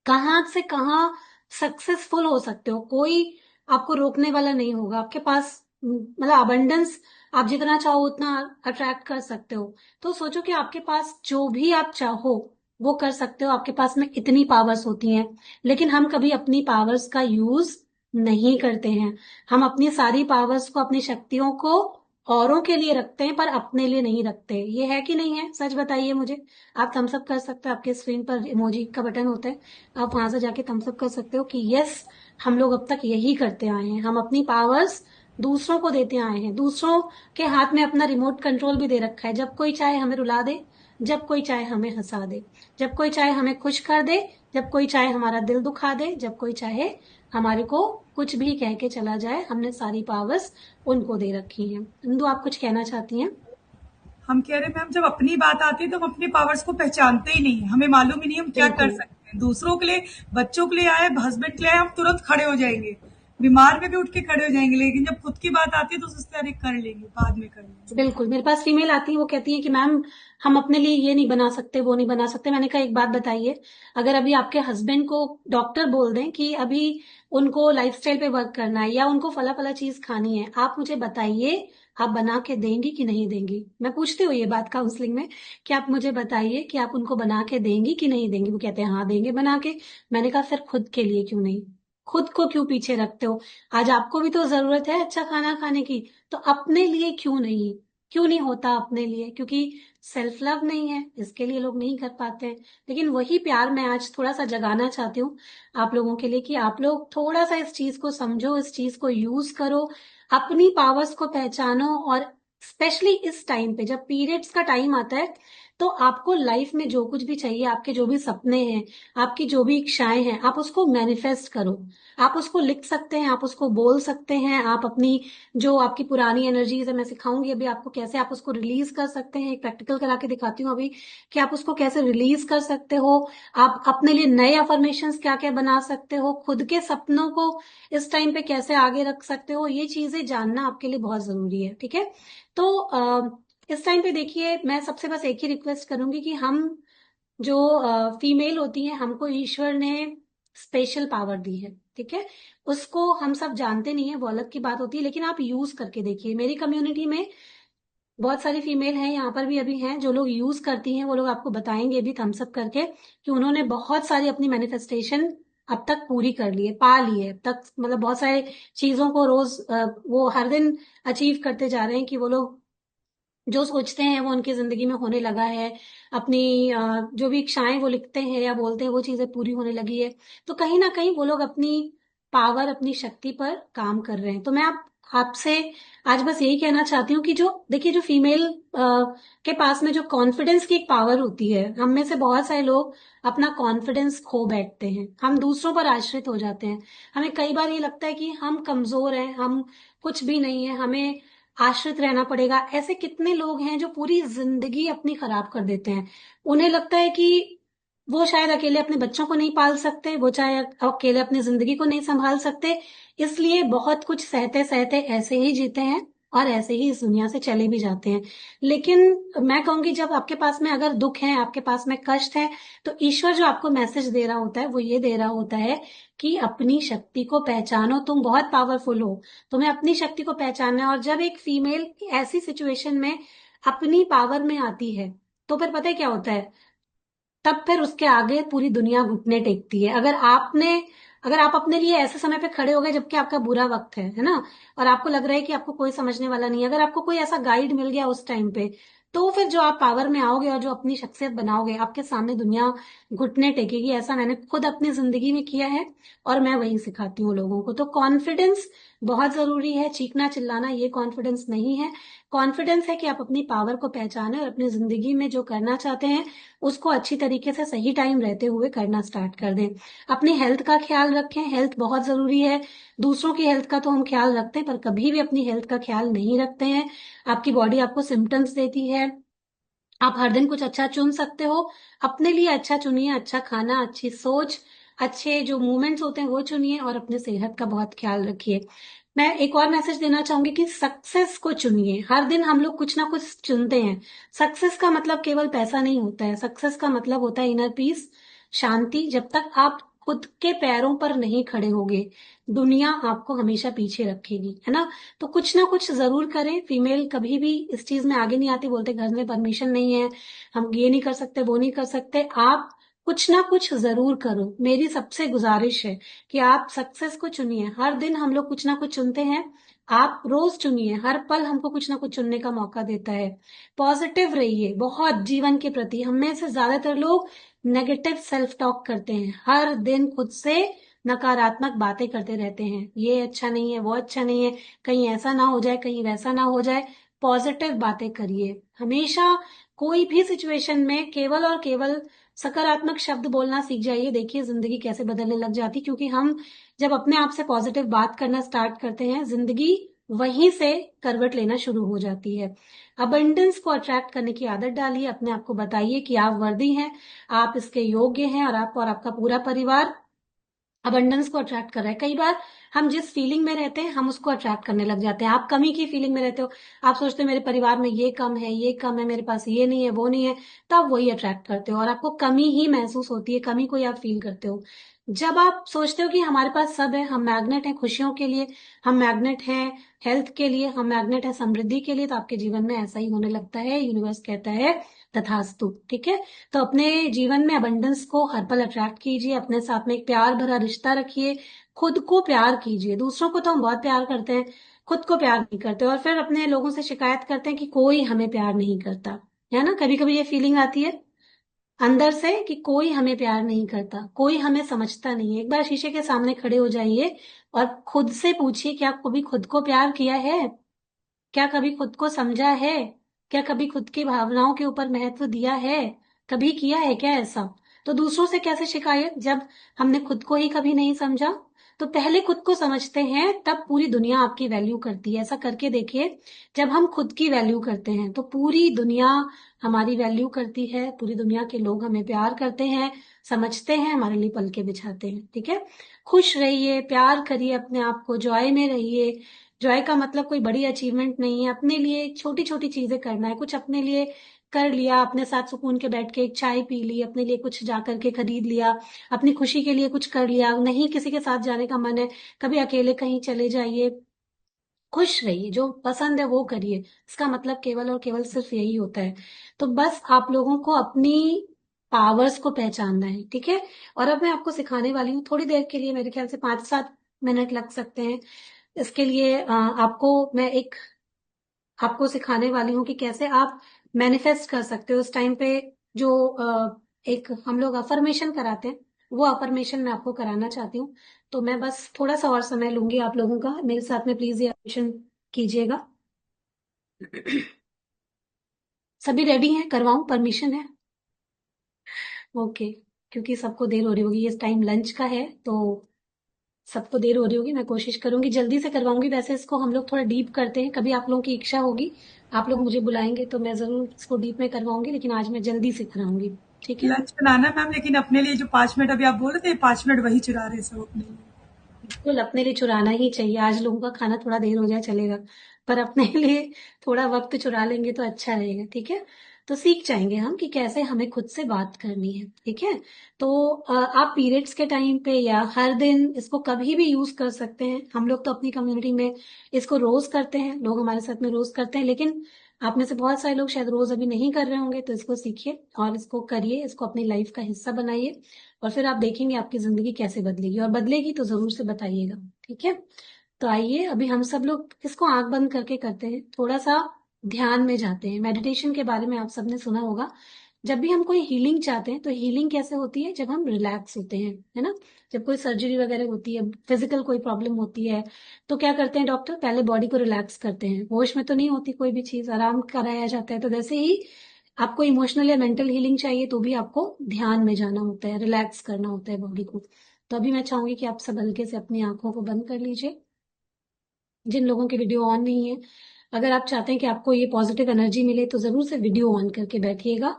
Speaker 3: कहाँ से कहाँ सक्सेसफुल हो सकते हो, कोई आपको रोकने वाला नहीं होगा। आपके पास मतलब अबंडेंस, आप जितना चाहो उतना अट्रैक्ट कर सकते हो। तो सोचो कि आपके पास जो भी आप चाहो वो कर सकते हो, आपके पास में इतनी पावर्स होती हैं, लेकिन हम कभी अपनी पावर्स का यूज नहीं करते हैं। हम अपनी सारी पावर्स को, अपनी शक्तियों को औरों के लिए रखते हैं पर अपने लिए नहीं रखते। ये है कि नहीं है, सच बताइए मुझे। आप थम्स अप कर सकते हो, आपके स्क्रीन पर इमोजी का बटन होता है, आप वहां से जाके थम्स अप कर सकते हो कि यस, हम लोग अब तक यही करते आए हैं। हम अपनी पावर्स दूसरों को देते आए हैं, दूसरों के हाथ में अपना रिमोट कंट्रोल भी दे रखा है। जब कोई चाहे हमें रुला दे, जब कोई चाहे हमें हंसा दे, जब कोई चाहे हमें खुश कर दे, जब कोई चाहे हमारा दिल दुखा दे, जब कोई चाहे हमारे को कुछ भी कह के चला जाए, हमने सारी पावर्स उनको दे रखी हैं। इंदु, आप कुछ कहना चाहती हैं?
Speaker 1: हम कह रहे हैं मैम, जब अपनी बात आती है तो हम अपने पावर्स को पहचानते ही नहीं है, हमें मालूम ही नहीं हम क्या कर
Speaker 3: बिल्कुल।
Speaker 1: सकते हैं। दूसरों के लिए, बच्चों के लिए आए, हस्बैंड के लिए आए, हम तुरंत खड़े हो जाएंगे, बीमार में भी उठ के खड़े हो जाएंगे, लेकिन जब खुद की बात आती है तो सोचते हैं अरे कर लेंगे, बाद में कर लेंगे।
Speaker 3: बिल्कुल, मेरे पास फीमेल आती है, वो कहती है कि मैम हम अपने लिए ये नहीं बना सकते, वो नहीं बना सकते। मैंने कहा एक बात बताइए, अगर अभी आपके हस्बैंड को डॉक्टर बोल दें कि अभी उनको लाइफस्टाइल पे वर्क करना है या उनको फला फला चीज खानी है, आप मुझे बताइए, आप बना के देंगी कि नहीं देंगी? मैं पूछती हूँ ये बात काउंसलिंग में कि आप मुझे बताइए कि आप उनको बना के देंगी कि नहीं देंगी? वो कहते हैं हाँ देंगे बना के। मैंने कहा फिर खुद के लिए क्यों नहीं, खुद को क्यों पीछे रखते हो? आज आपको भी तो जरूरत है अच्छा खाना खाने की, तो अपने लिए क्यों नहीं? क्यों नहीं होता अपने लिए? क्योंकि सेल्फ लव नहीं है, इसके लिए लोग नहीं कर पाते हैं। लेकिन वही प्यार मैं आज थोड़ा सा जगाना चाहती हूँ आप लोगों के लिए कि आप लोग थोड़ा सा इस चीज को समझो, इस चीज को यूज करो, अपनी पावर्स को पहचानो। और स्पेशली इस टाइम पे जब पीरियड्स का टाइम आता है, तो आपको लाइफ में जो कुछ भी चाहिए, आपके जो भी सपने हैं, आपकी जो भी इच्छाएं हैं, आप उसको मैनिफेस्ट करो। आप उसको लिख सकते हैं, आप उसको बोल सकते हैं, आप अपनी जो आपकी पुरानी एनर्जीज है, मैं सिखाऊंगी अभी आपको कैसे आप उसको रिलीज कर सकते हैं। एक प्रैक्टिकल करा के दिखाती हूँ अभी कि आप उसको कैसे रिलीज कर सकते हो। आप अपने लिए नए अफर्मेशंस क्या क्या बना सकते हो, खुद के सपनों को इस टाइम पे कैसे आगे रख सकते हो, ये चीजें जानना आपके लिए बहुत जरूरी है। ठीक है? तो इस टाइम पे देखिए, मैं सबसे बस एक ही रिक्वेस्ट करूंगी कि हम जो फीमेल होती है, हमको ईश्वर ने स्पेशल पावर दी है, ठीक है? उसको हम सब जानते नहीं है, वो अलग की बात होती है, लेकिन आप यूज करके देखिए। मेरी कम्युनिटी में बहुत सारी फीमेल हैं, यहाँ पर भी अभी हैं, जो लोग यूज करती हैं वो लोग आपको बताएंगे भी थम्स अप करके कि उन्होंने बहुत सारी अपनी मैनिफेस्टेशन अब तक पूरी कर ली है, पा ली है अब तक। मतलब बहुत सारे चीजों को रोज वो हर दिन अचीव करते जा रहे हैं कि वो लोग जो सोचते हैं वो उनकी जिंदगी में होने लगा है। अपनी जो भी इच्छाएं वो लिखते हैं या बोलते हैं, वो चीजें पूरी होने लगी है। तो कहीं ना कहीं वो लोग अपनी पावर, अपनी शक्ति पर काम कर रहे हैं। तो मैं आपसे आज बस यही कहना चाहती हूँ कि जो देखिए, जो फीमेल के पास में जो कॉन्फिडेंस की एक पावर होती है, हम में से बहुत सारे लोग अपना कॉन्फिडेंस खो बैठते हैं, हम दूसरों पर आश्रित हो जाते हैं। हमें कई बार ये लगता है कि हम कमजोर हैं, हम कुछ भी नहीं है, हमें आश्रित रहना पड़ेगा। ऐसे कितने लोग हैं जो पूरी जिंदगी अपनी खराब कर देते हैं। उन्हें लगता है कि वो शायद अकेले अपने बच्चों को नहीं पाल सकते, वो चाहे अकेले अपनी जिंदगी को नहीं संभाल सकते, इसलिए बहुत कुछ सहते सहते ऐसे ही जीते हैं और ऐसे ही इस दुनिया से चले भी जाते हैं। लेकिन मैं कहूंगी जब आपके पास में अगर दुख है, आपके पास में कष्ट है, तो ईश्वर जो आपको मैसेज दे रहा होता है वो ये दे रहा होता है कि अपनी शक्ति को पहचानो, तुम बहुत पावरफुल हो, तुम्हें अपनी शक्ति को पहचानना है। और जब एक फीमेल ऐसी सिचुएशन में अपनी पावर में आती है, तो फिर पता है क्या होता है, तब फिर उसके आगे पूरी दुनिया घुटने टेकती है। अगर आप अपने लिए ऐसे समय पे खड़े हो गए जबकि आपका बुरा वक्त है ना, और आपको लग रहा है कि आपको कोई समझने वाला नहीं है, अगर आपको कोई ऐसा गाइड मिल गया उस टाइम पे, तो फिर जो आप पावर में आओगे और जो अपनी शख्सियत बनाओगे, आपके सामने दुनिया घुटने टेकेगी। ऐसा मैंने खुद अपनी जिंदगी में किया है और मैं वही सिखाती हूँ लोगों को। तो कॉन्फिडेंस बहुत जरूरी है, चीखना चिल्लाना ये कॉन्फिडेंस नहीं है। कॉन्फिडेंस है कि आप अपनी पावर को पहचाने और अपनी जिंदगी में जो करना चाहते हैं उसको अच्छी तरीके से सही टाइम रहते हुए करना स्टार्ट कर दें। अपनी हेल्थ का ख्याल रखें, हेल्थ बहुत जरूरी है। दूसरों की हेल्थ का तो हम ख्याल रखते हैं पर कभी भी अपनी हेल्थ का ख्याल नहीं रखते हैं। आपकी बॉडी आपको सिम्टम्स देती है, आप हर दिन कुछ अच्छा चुन सकते हो, अपने लिए अच्छा चुनिए, अच्छा खाना, अच्छी सोच, अच्छे जो मूवमेंट्स होते हैं वो चुनिए और अपने सेहत का बहुत ख्याल रखिए। मैं एक और मैसेज देना चाहूंगी कि सक्सेस को चुनिए। हर दिन हम लोग कुछ ना कुछ चुनते हैं। सक्सेस का मतलब केवल पैसा नहीं होता है, सक्सेस का मतलब होता है इनर पीस, शांति। जब तक आप खुद के पैरों पर नहीं खड़े होगे, दुनिया आपको हमेशा पीछे रखेगी, है ना। तो कुछ ना कुछ जरूर करें। फीमेल कभी भी इस चीज में आगे नहीं आती, बोलते घर में परमिशन नहीं है, हम ये नहीं कर सकते, वो नहीं कर सकते। आप कुछ ना कुछ जरूर करो। मेरी सबसे गुजारिश है कि आप सक्सेस को चुनिए। हर दिन हम लोग कुछ ना कुछ चुनते हैं, आप रोज चुनिए। हर पल हमको कुछ ना कुछ चुनने का मौका देता है। पॉजिटिव रहिए बहुत जीवन के प्रति। हम में से ज्यादातर लोग नेगेटिव सेल्फ टॉक करते हैं, हर दिन खुद से नकारात्मक बातें करते रहते हैं, ये अच्छा नहीं है, वो अच्छा नहीं है, कहीं ऐसा ना हो जाए, कहीं वैसा ना हो जाए। पॉजिटिव बातें करिए हमेशा। कोई भी सिचुएशन में केवल और केवल सकारात्मक शब्द बोलना सीख जाइए, देखिए जिंदगी कैसे बदलने लग जाती। क्योंकि हम जब अपने आप से पॉजिटिव बात करना स्टार्ट करते हैं, जिंदगी वहीं से करवट लेना शुरू हो जाती है। अबंडेंस को अट्रैक्ट करने की आदत डालिए, अपने आप को बताइए कि आप वर्दी हैं, आप इसके योग्य हैं, और आप और आपका पूरा परिवार अबंडेंस को अट्रैक्ट कर रहा है। कई बार हम जिस फीलिंग में रहते हैं हम उसको अट्रैक्ट करने लग जाते हैं। आप कमी की फीलिंग में रहते हो, आप सोचते हो मेरे परिवार में ये कम है, ये कम है, मेरे पास ये नहीं है, वो नहीं है, तो आप वही अट्रैक्ट करते हो और आपको कमी ही महसूस होती है, कमी को ही आप फील करते हो। जब आप सोचते हो कि हमारे पास सब है, हम मैग्नेट हैं खुशियों के लिए, हम मैग्नेट हैं हेल्थ के लिए, हम मैग्नेट हैं समृद्धि के लिए, तो आपके जीवन में ऐसा ही होने लगता है। यूनिवर्स कहता है तथास्तु। ठीक है, तो अपने जीवन में अबंडेंस को हर पल अट्रैक्ट कीजिए, अपने साथ में एक प्यार भरा रिश्ता रखिए, खुद को प्यार कीजिए। दूसरों को तो हम बहुत प्यार करते हैं, खुद को प्यार नहीं करते, और फिर अपने लोगों से शिकायत करते हैं कि कोई हमें प्यार नहीं करता, है ना। कभी कभी ये फीलिंग आती है अंदर से कि कोई हमें प्यार नहीं करता, कोई हमें समझता नहीं है। एक बार शीशे के सामने खड़े हो जाइए और खुद से पूछिए, क्या कभी खुद को प्यार किया है? क्या कभी खुद को समझा है? क्या कभी खुद की भावनाओं के ऊपर महत्व दिया है? कभी किया है क्या ऐसा? तो दूसरों से कैसे शिकायत, जब हमने खुद को ही कभी नहीं समझा। तो पहले खुद को समझते हैं, तब पूरी दुनिया आपकी वैल्यू करती है। ऐसा करके देखिए, जब हम खुद की वैल्यू करते हैं तो पूरी दुनिया हमारी वैल्यू करती है, पूरी दुनिया के लोग हमें प्यार करते हैं, समझते हैं, हमारे लिए पलके बिछाते हैं। ठीक है, खुश रहिए, प्यार करिए, अपने आप को जॉय में रहिए। जॉय का मतलब कोई बड़ी अचीवमेंट नहीं है, अपने लिए छोटी छोटी चीजें करना है। कुछ अपने लिए कर लिया, अपने साथ सुकून के बैठ के एक चाय पी ली, अपने लिए कुछ जा करके खरीद लिया, अपनी खुशी के लिए कुछ कर लिया। नहीं किसी के साथ जाने का मन है, कभी अकेले कहीं चले जाइए, खुश रहिए, जो पसंद है वो करिए। इसका मतलब केवल और केवल सिर्फ यही होता है। तो बस आप लोगों को अपनी पावर्स को पहचानना है। ठीक है, और अब मैं आपको सिखाने वाली हूँ, थोड़ी देर के लिए, मेरे ख्याल से 5-7 मिनट लग सकते हैं इसके लिए। आपको सिखाने वाली हूँ कि कैसे आप मैनिफेस्ट कर सकते हो। उस टाइम पे जो एक हम लोग अफर्मेशन कराते हैं, वो अफर्मेशन मैं आपको कराना चाहती हूँ। तो मैं बस थोड़ा सा और समय लूंगी आप लोगों का, मेरे साथ में प्लीज ये अफर्मेशन कीजिएगा। सभी रेडी हैं? करवाऊं? परमिशन है? ओके, क्योंकि सबको देर हो रही होगी, इस टाइम लंच का है, तो सबको देर हो रही होगी। मैं कोशिश करूंगी जल्दी से करवाऊंगी। वैसे इसको हम लोग थोड़ा डीप करते हैं, कभी आप लोगों की इच्छा होगी, आप लोग मुझे बुलाएंगे तो मैं जरूर इसको डीप में करवाऊंगी, लेकिन आज मैं जल्दी से कराऊंगी। ठीक है?
Speaker 1: लंच बनाना मैम, लेकिन अपने लिए जो 5 मिनट अभी आप बोल रहे थे, 5 मिनट वही चुरा रहे सब अपने लिए।
Speaker 3: बिल्कुल अपने लिए चुराना ही चाहिए। आज लोगों का खाना थोड़ा देर हो जाए चलेगा, पर अपने लिए थोड़ा वक्त चुरा लेंगे तो अच्छा रहेगा। ठीक है? तो सीख जाएंगे हम कि कैसे हमें खुद से बात करनी है। ठीक है? तो आप पीरियड्स के टाइम पे या हर दिन इसको कभी भी यूज कर सकते हैं। हम लोग तो अपनी कम्युनिटी में इसको रोज करते हैं, लोग हमारे साथ में रोज करते हैं, लेकिन आप में से बहुत सारे लोग शायद रोज अभी नहीं कर रहे होंगे। तो इसको सीखिए और इसको करिए, इसको अपनी लाइफ का हिस्सा बनाइए, और फिर आप देखेंगे आपकी जिंदगी कैसे बदलेगी, और बदलेगी तो जरूर से बताइएगा। ठीक है? तो आइए अभी हम सब लोग इसको आंख बंद करके करते हैं, थोड़ा सा ध्यान में जाते हैं। मेडिटेशन के बारे में आप सबने सुना होगा। जब भी हम कोई हीलिंग चाहते हैं तो हीलिंग कैसे होती है? जब हम रिलैक्स होते हैं, है ना? जब कोई सर्जरी वगैरह होती है, फिजिकल कोई प्रॉब्लम होती है, तो क्या करते हैं डॉक्टर? पहले बॉडी को रिलैक्स करते हैं। होश में तो नहीं होती कोई भी चीज, आराम कराया जाता है। तो वैसे ही आपको इमोशनल या मेंटल हीलिंग चाहिए तो भी आपको ध्यान में जाना होता है, रिलैक्स करना होता है बॉडी को। तो अभी मैं चाहूंगी कि आप सब हल्के से अपनी आंखों को बंद कर लीजिए, जिन लोगों की वीडियो ऑन नहीं है। अगर आप चाहते हैं कि आपको ये पॉजिटिव एनर्जी मिले तो जरूर से वीडियो ऑन करके बैठिएगा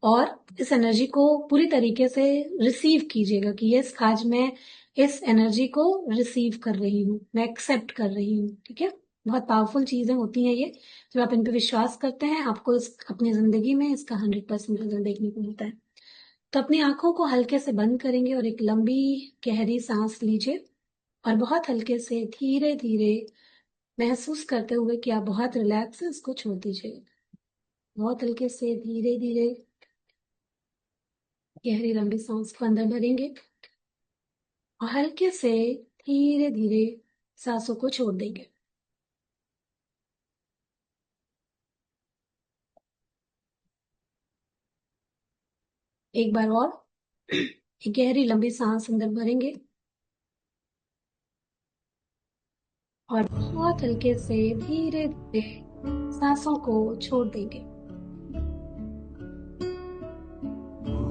Speaker 3: और इस एनर्जी को पूरी तरीके से रिसीव कीजिएगा कि यस, आज मैं इस एनर्जी को रिसीव कर रही हूँ, मैं एक्सेप्ट कर रही हूँ। ठीक है? बहुत पावरफुल चीजें होती हैं ये। जब आप इन पे विश्वास करते हैं, आपको अपनी जिंदगी में इसका 100% रिजल्ट देखने को मिलता है। तो अपनी आंखों को हल्के से बंद करेंगे और एक लंबी गहरी सांस लीजिए, और बहुत हल्के से धीरे धीरे महसूस करते हुए कि आप बहुत रिलैक्स हैं, इसको छोड़ दीजिए। बहुत हल्के से धीरे धीरे गहरी लंबी सांस को अंदर भरेंगे और हल्के से धीरे धीरे सांसों को छोड़ देंगे। एक बार और एक गहरी लंबी सांस अंदर भरेंगे और बहुत हल्के से धीरे धीरे सांसों को छोड़ देंगे।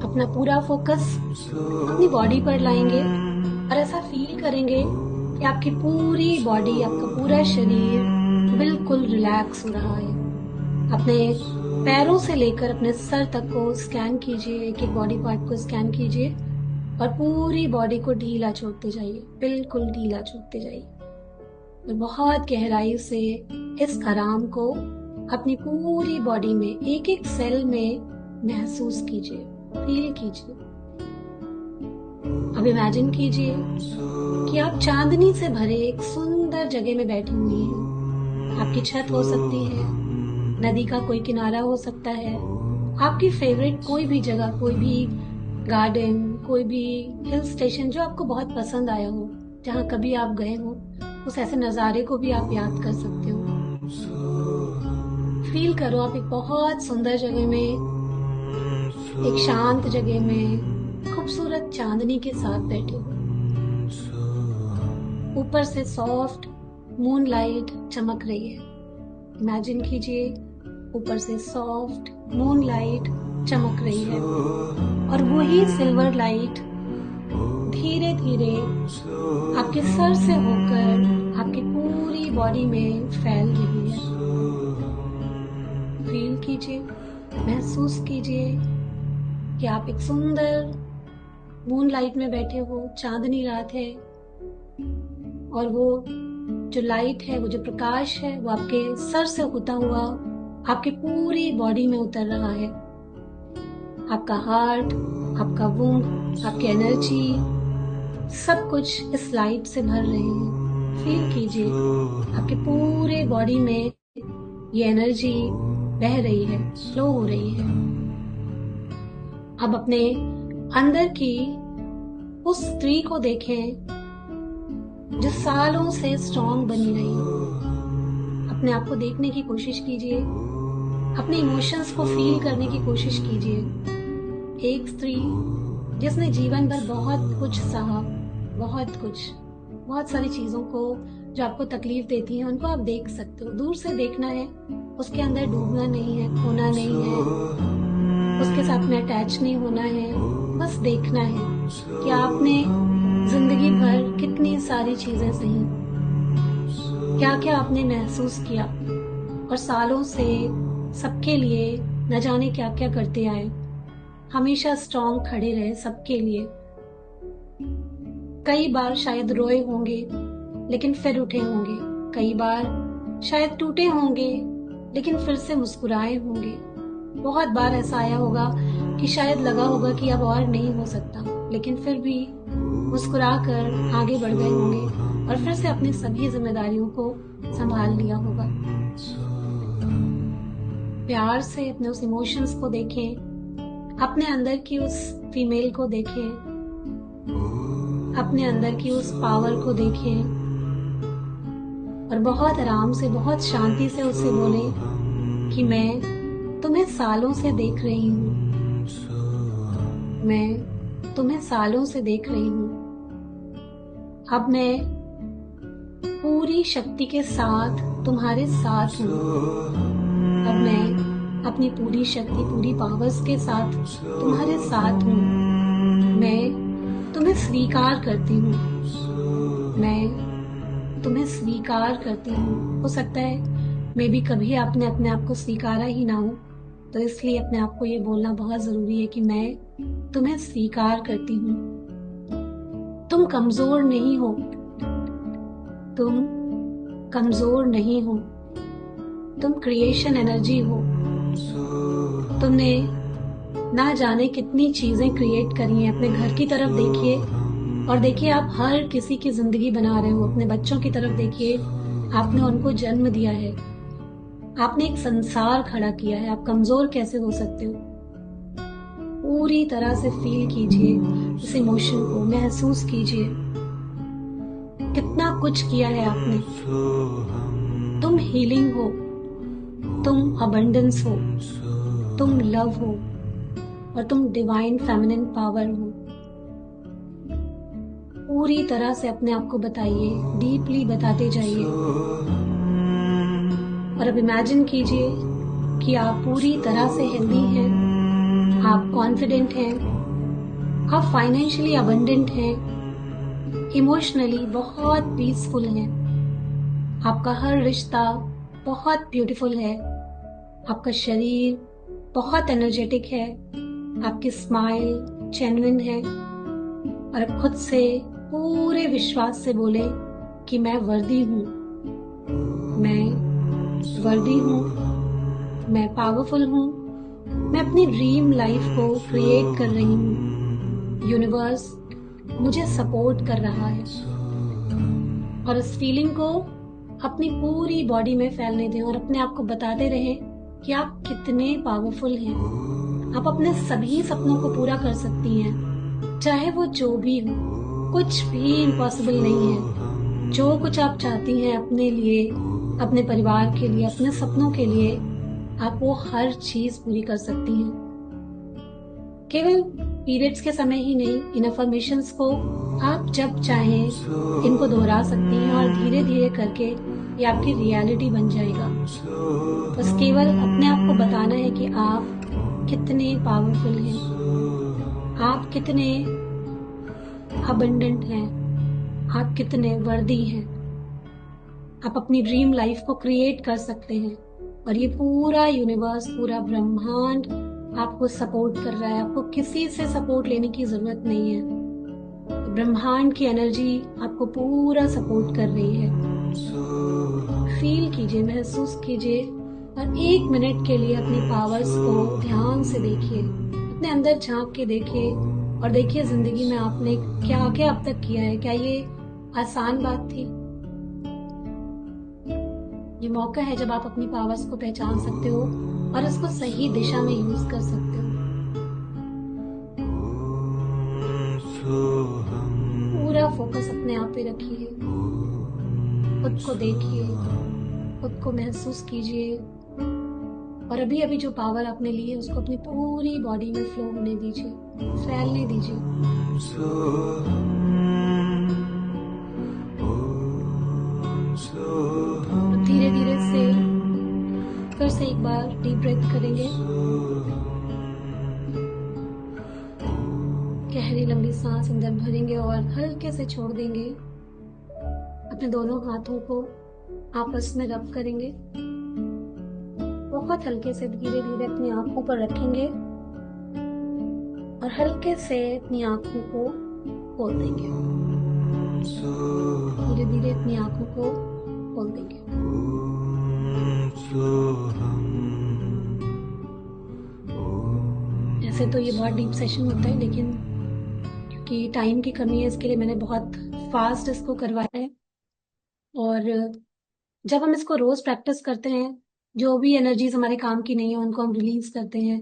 Speaker 3: अपना पूरा फोकस अपनी बॉडी पर लाएंगे और ऐसा फील करेंगे कि आपकी पूरी बॉडी, आपका पूरा शरीर बिल्कुल रिलैक्स हो रहा है। अपने पैरों से लेकर अपने सर तक को स्कैन कीजिए, एक एक बॉडी पार्ट को स्कैन कीजिए और पूरी बॉडी को ढीला छोड़ते जाइए, बिल्कुल ढीला छोड़ते जाइए। और बहुत गहराई से इस आराम को अपनी पूरी बॉडी में, एक एक सेल में महसूस कीजिए, फील कीजिए। अब इमेजिन कीजिए कि आप चांदनी से भरे एक सुंदर जगह में बैठी हुई हैं। आपकी छत हो सकती है, नदी का कोई किनारा हो सकता है, आपकी फेवरेट कोई भी जगह, कोई भी गार्डन, कोई भी हिल स्टेशन जो आपको बहुत पसंद आया हो, जहाँ कभी आप गए हो, उस ऐसे नजारे को भी आप याद कर सकते हो। फील करो आप एक बहुत सुंदर जगह में, एक शांत जगह में खूबसूरत चांदनी के साथ बैठे हो। ऊपर से सॉफ्ट मून लाइट चमक रही है। इमेजिन कीजिए ऊपर से सॉफ्ट मून लाइट चमक रही है और वही सिल्वर लाइट धीरे धीरे आपके सर से होकर आपकी पूरी बॉडी में फैल रही है। फील कीजिए, महसूस कीजिए कि आप एक सुंदर मून लाइट में बैठे हो, चांदनी रात है और वो जो लाइट है, वो जो प्रकाश है, वो आपके सर से होता हुआ आपकी पूरी बॉडी में उतर रहा है। आपका हार्ट, आपका वुंड, आपकी एनर्जी, सब कुछ इस लाइट से भर रहे हैं। फील कीजिए आपके पूरे बॉडी में ये एनर्जी बह रही है, फ्लो हो रही है। अब अपने अंदर की उस स्त्री को देखें जो सालों से स्ट्रांग बनी रही। अपने आप को देखने की कोशिश कीजिए, अपने इमोशंस को फील करने की कोशिश कीजिए। एक स्त्री जिसने जीवन भर बहुत कुछ सहा, बहुत कुछ, बहुत सारी चीजों को जो आपको तकलीफ देती हैं, उनको आप देख सकते हो। दूर से देखना है, उसके अंदर डूबना नहीं है, खोना नहीं है, उसके साथ में अटैच नहीं होना है, बस देखना है कि आपने जिंदगी भर कितनी सारी चीजें सही, क्या क्या आपने महसूस किया और सालों से सबके लिए न जाने क्या क्या करते आए। हमेशा स्ट्रांग खड़े रहे सबके लिए। कई बार शायद रोए होंगे लेकिन फिर उठे होंगे, कई बार शायद टूटे होंगे लेकिन फिर से मुस्कुराए होंगे। बहुत बार ऐसा आया होगा कि शायद लगा होगा कि अब और नहीं हो सकता, लेकिन फिर भी मुस्कुरा कर आगे बढ़ गए होंगे और फिर से अपनी सभी जिम्मेदारियों को संभाल लिया होगा। प्यार से अपने उस इमोशंस को देखें, अपने अंदर की उस फीमेल को देखें, अपने अंदर की उस पावर को देखें और बहुत आराम से, बहुत शांति से उससे बोलें कि मैं तुम्हें सालों से देख रही हूँ, मैं तुम्हें सालों से देख रही हूँ। अब मैं पूरी शक्ति के साथ तुम्हारे साथ हूँ। अब मैं अपनी पूरी शक्ति, पूरी पावर्स के साथ तुम्हारे साथ हूँ। मैं तुम्हें स्वीकार करती हूँ, मैं तुम्हें स्वीकार करती हूँ। हो सकता है मैं भी कभी आपने अपने आप को स्वीकारा ही ना हो, तो इसलिए अपने आप को ये बोलना बहुत जरूरी है कि मैं तुम्हें स्वीकार करती हूँ। तुम कमजोर नहीं हो, तुम कमजोर नहीं हो, तुम क्रिएशन एनर्जी हो। तुमने ना जाने कितनी चीजें क्रिएट करी हैं। अपने घर की तरफ देखिए और देखिए आप हर किसी की जिंदगी बना रहे हो। अपने बच्चों की तरफ देखिए, आपने उनको जन्म दिया है, आपने एक संसार खड़ा किया है। आप कमजोर कैसे हो सकते हो? पूरी तरह से फील कीजिए इस इमोशन को, महसूस कीजिए कितना कुछ किया है आपने। तुम हीलिंग हो, तुम अबंडेंस हो, तुम लव हो और तुम डिवाइन फेमिनिन पावर हो। पूरी तरह से अपने आप को बताइए, डीपली बताते जाइए और अब इमेजिन कीजिए कि आप पूरी तरह से हेल्दी हैं, आप कॉन्फिडेंट हैं, आप फाइनेंशियली अबंडेंट हैं, इमोशनली बहुत पीसफुल हैं। आपका हर रिश्ता बहुत ब्यूटीफुल है, आपका शरीर बहुत एनर्जेटिक है, आपकी स्माइल जेन्युइन है और अब खुद से पूरे विश्वास से बोले कि मैं वर्दी हूँ, मैं वर्दी हूँ, मैं पावरफुल हूँ, मैं अपनी ड्रीम लाइफ को क्रिएट कर रही हूँ। यूनिवर्स मुझे सपोर्ट कर रहा है और इस फीलिंग को अपनी पूरी बॉडी में फैलने दें और अपने आप को बताते रहें कि आप कितने पावरफुल हैं। आप अपने सभी सपनों को पूरा कर सकती हैं, चाहे वो जो भी हो। कुछ भी इम्पॉसिबल नहीं है। जो कुछ आप चाहती हैं अपने लिए, अपने परिवार के लिए, अपने सपनों के लिए, आप वो हर चीज पूरी कर सकती हैं। केवल पीरियड्स के समय ही नहीं, इन अफर्मेशंस को आप जब चाहें इनको दोहरा सकती हैं और धीरे धीरे करके ये आपकी रियलिटी बन जाएगा। बस केवल अपने आप को बताना है कि आप कितने पावरफुल हैं, आप कितने अबंडेंट हैं, आप कितने वर्दी हैं। आप अपनी ड्रीम लाइफ को क्रिएट कर सकते हैं और ये पूरा यूनिवर्स, पूरा ब्रह्मांड आपको सपोर्ट कर रहा है। आपको किसी से सपोर्ट लेने की जरूरत नहीं है। ब्रह्मांड की एनर्जी आपको पूरा सपोर्ट कर रही है। फील कीजिए, महसूस कीजिए और 1 मिनट के लिए अपनी पावर्स को ध्यान से देखिए, अपने अंदर झांक के देखिए और देखिए जिंदगी में आपने क्या क्या अब तक किया है। क्या ये आसान बात थी? ये मौका है जब आप अपनी पावर्स को पहचान सकते हो और इसको सही दिशा में यूज कर सकते हो। पूरा फोकस अपने आप पे रखिए, खुद को देखिए, खुद को महसूस कीजिए और अभी अभी जो पावर आपने ली है उसको अपनी पूरी बॉडी में फ्लो होने दीजिए, फैलने दीजिए। धीरे धीरे से फिर से एक बार डीप ब्रेथ करेंगे, गहरी लंबी सांस अंदर भरेंगे और हल्के से छोड़ देंगे। अपने दोनों हाथों को आपस में रब करेंगे, बहुत हल्के से धीरे धीरे अपनी आंखों पर रखेंगे और हल्के से अपनी आंखों को खोल देंगे। धीरे धीरे अपनी आंखों को खोल देंगे। ऐसे तो ये बहुत डीप सेशन होता है, लेकिन क्योंकि टाइम की कमी है इसके लिए मैंने बहुत फास्ट इसको करवाया है। और जब हम इसको रोज प्रैक्टिस करते हैं, जो भी एनर्जीज हमारे काम की नहीं है उनको हम रिलीज करते हैं।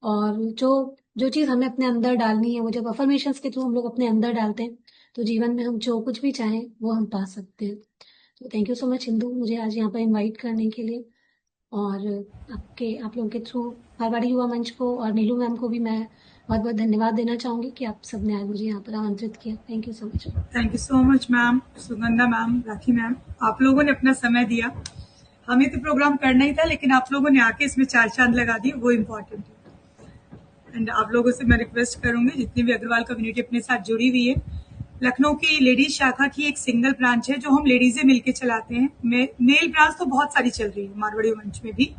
Speaker 3: और जो जो चीज हमें अपने अंदर डालनी है, वो जब अफर्मेशंस के थ्रू हम लोग अपने अंदर डालते हैं, तो जीवन में हम जो कुछ भी चाहें वो हम पा सकते हैं। तो thank you so much Indu, मुझे आज यहाँ पर इनवाइट करने के लिए। और आप लोगों के थ्रू हरबाड़ी युवा मंच को और नीलू मैम को भी मैं बहुत बहुत धन्यवाद देना चाहूंगी कि आप सबने आज मुझे यहाँ पर आमंत्रित किया। Thank you so much.
Speaker 1: Thank you so much ma'am, Sugandha ma'am, rakhi ma'am, आप लोगों ने अपना समय दिया। हमें तो प्रोग्राम करना ही था, लेकिन आप लोगों ने आके इसमें चार चांद लगा दिए, वो इम्पोर्टेंट है। एंड आप लोगों से मैं रिक्वेस्ट करूंगी, जितनी भी अग्रवाल कम्युनिटी अपने साथ जुड़ी हुई है, लखनऊ की लेडीज शाखा की एक सिंगल ब्रांच है जो हम लेडीजें मिलकर चलाते हैं। मेल ब्रांच तो बहुत सारी चल रही है मारवाड़ी मंच में भी,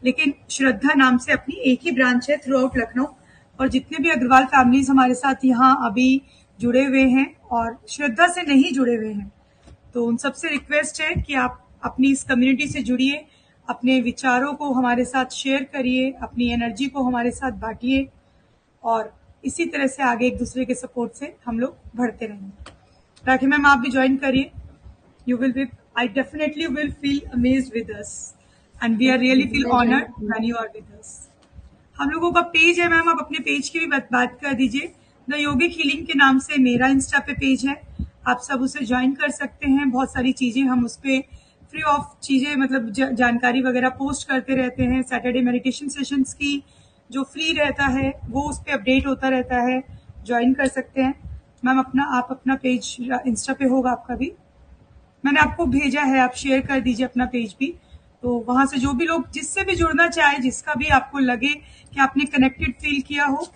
Speaker 1: लेकिन श्रद्धा नाम से अपनी एक ही ब्रांच है थ्रू आउट लखनऊ। और जितने भी अग्रवाल फैमिलीज हमारे साथ यहाँ अभी जुड़े हुए हैं और श्रद्धा से नहीं जुड़े हुए हैं, तो उन सबसे रिक्वेस्ट है कि आप अपनी इस कम्युनिटी से जुड़िए, अपने विचारों को हमारे साथ शेयर करिए, अपनी एनर्जी को हमारे साथ बांटिए, और इसी तरह से आगे एक दूसरे के सपोर्ट से हम लोग बढ़ते रहेंगे। राखी मैम, आप भी ज्वाइन करिए। You will be, I definitely will feel amazed with us and we are really feel honoured when you are with us. हम लोगों का पेज है मैम, आप अपने पेज की भी बात कर दीजिए। द योगिक हीलिंग के नाम से मेरा इंस्टा पे पेज है, आप सब उसे ज्वाइन कर सकते हैं। बहुत सारी चीजें हम उस पर फ्री ऑफ चीजें मतलब जानकारी वगैरह पोस्ट करते रहते हैं। सैटरडे मेडिटेशन सेशंस की जो फ्री रहता है वो उस पर अपडेट होता रहता है, ज्वाइन कर सकते हैं। मैम आप अपना पेज इंस्टा पे होगा आपका भी, मैंने आपको भेजा है, आप शेयर कर दीजिए अपना पेज भी। तो वहां से जो भी लोग जिससे भी जुड़ना चाहे, जिसका भी आपको लगे कि आपने कनेक्टेड फील किया हो,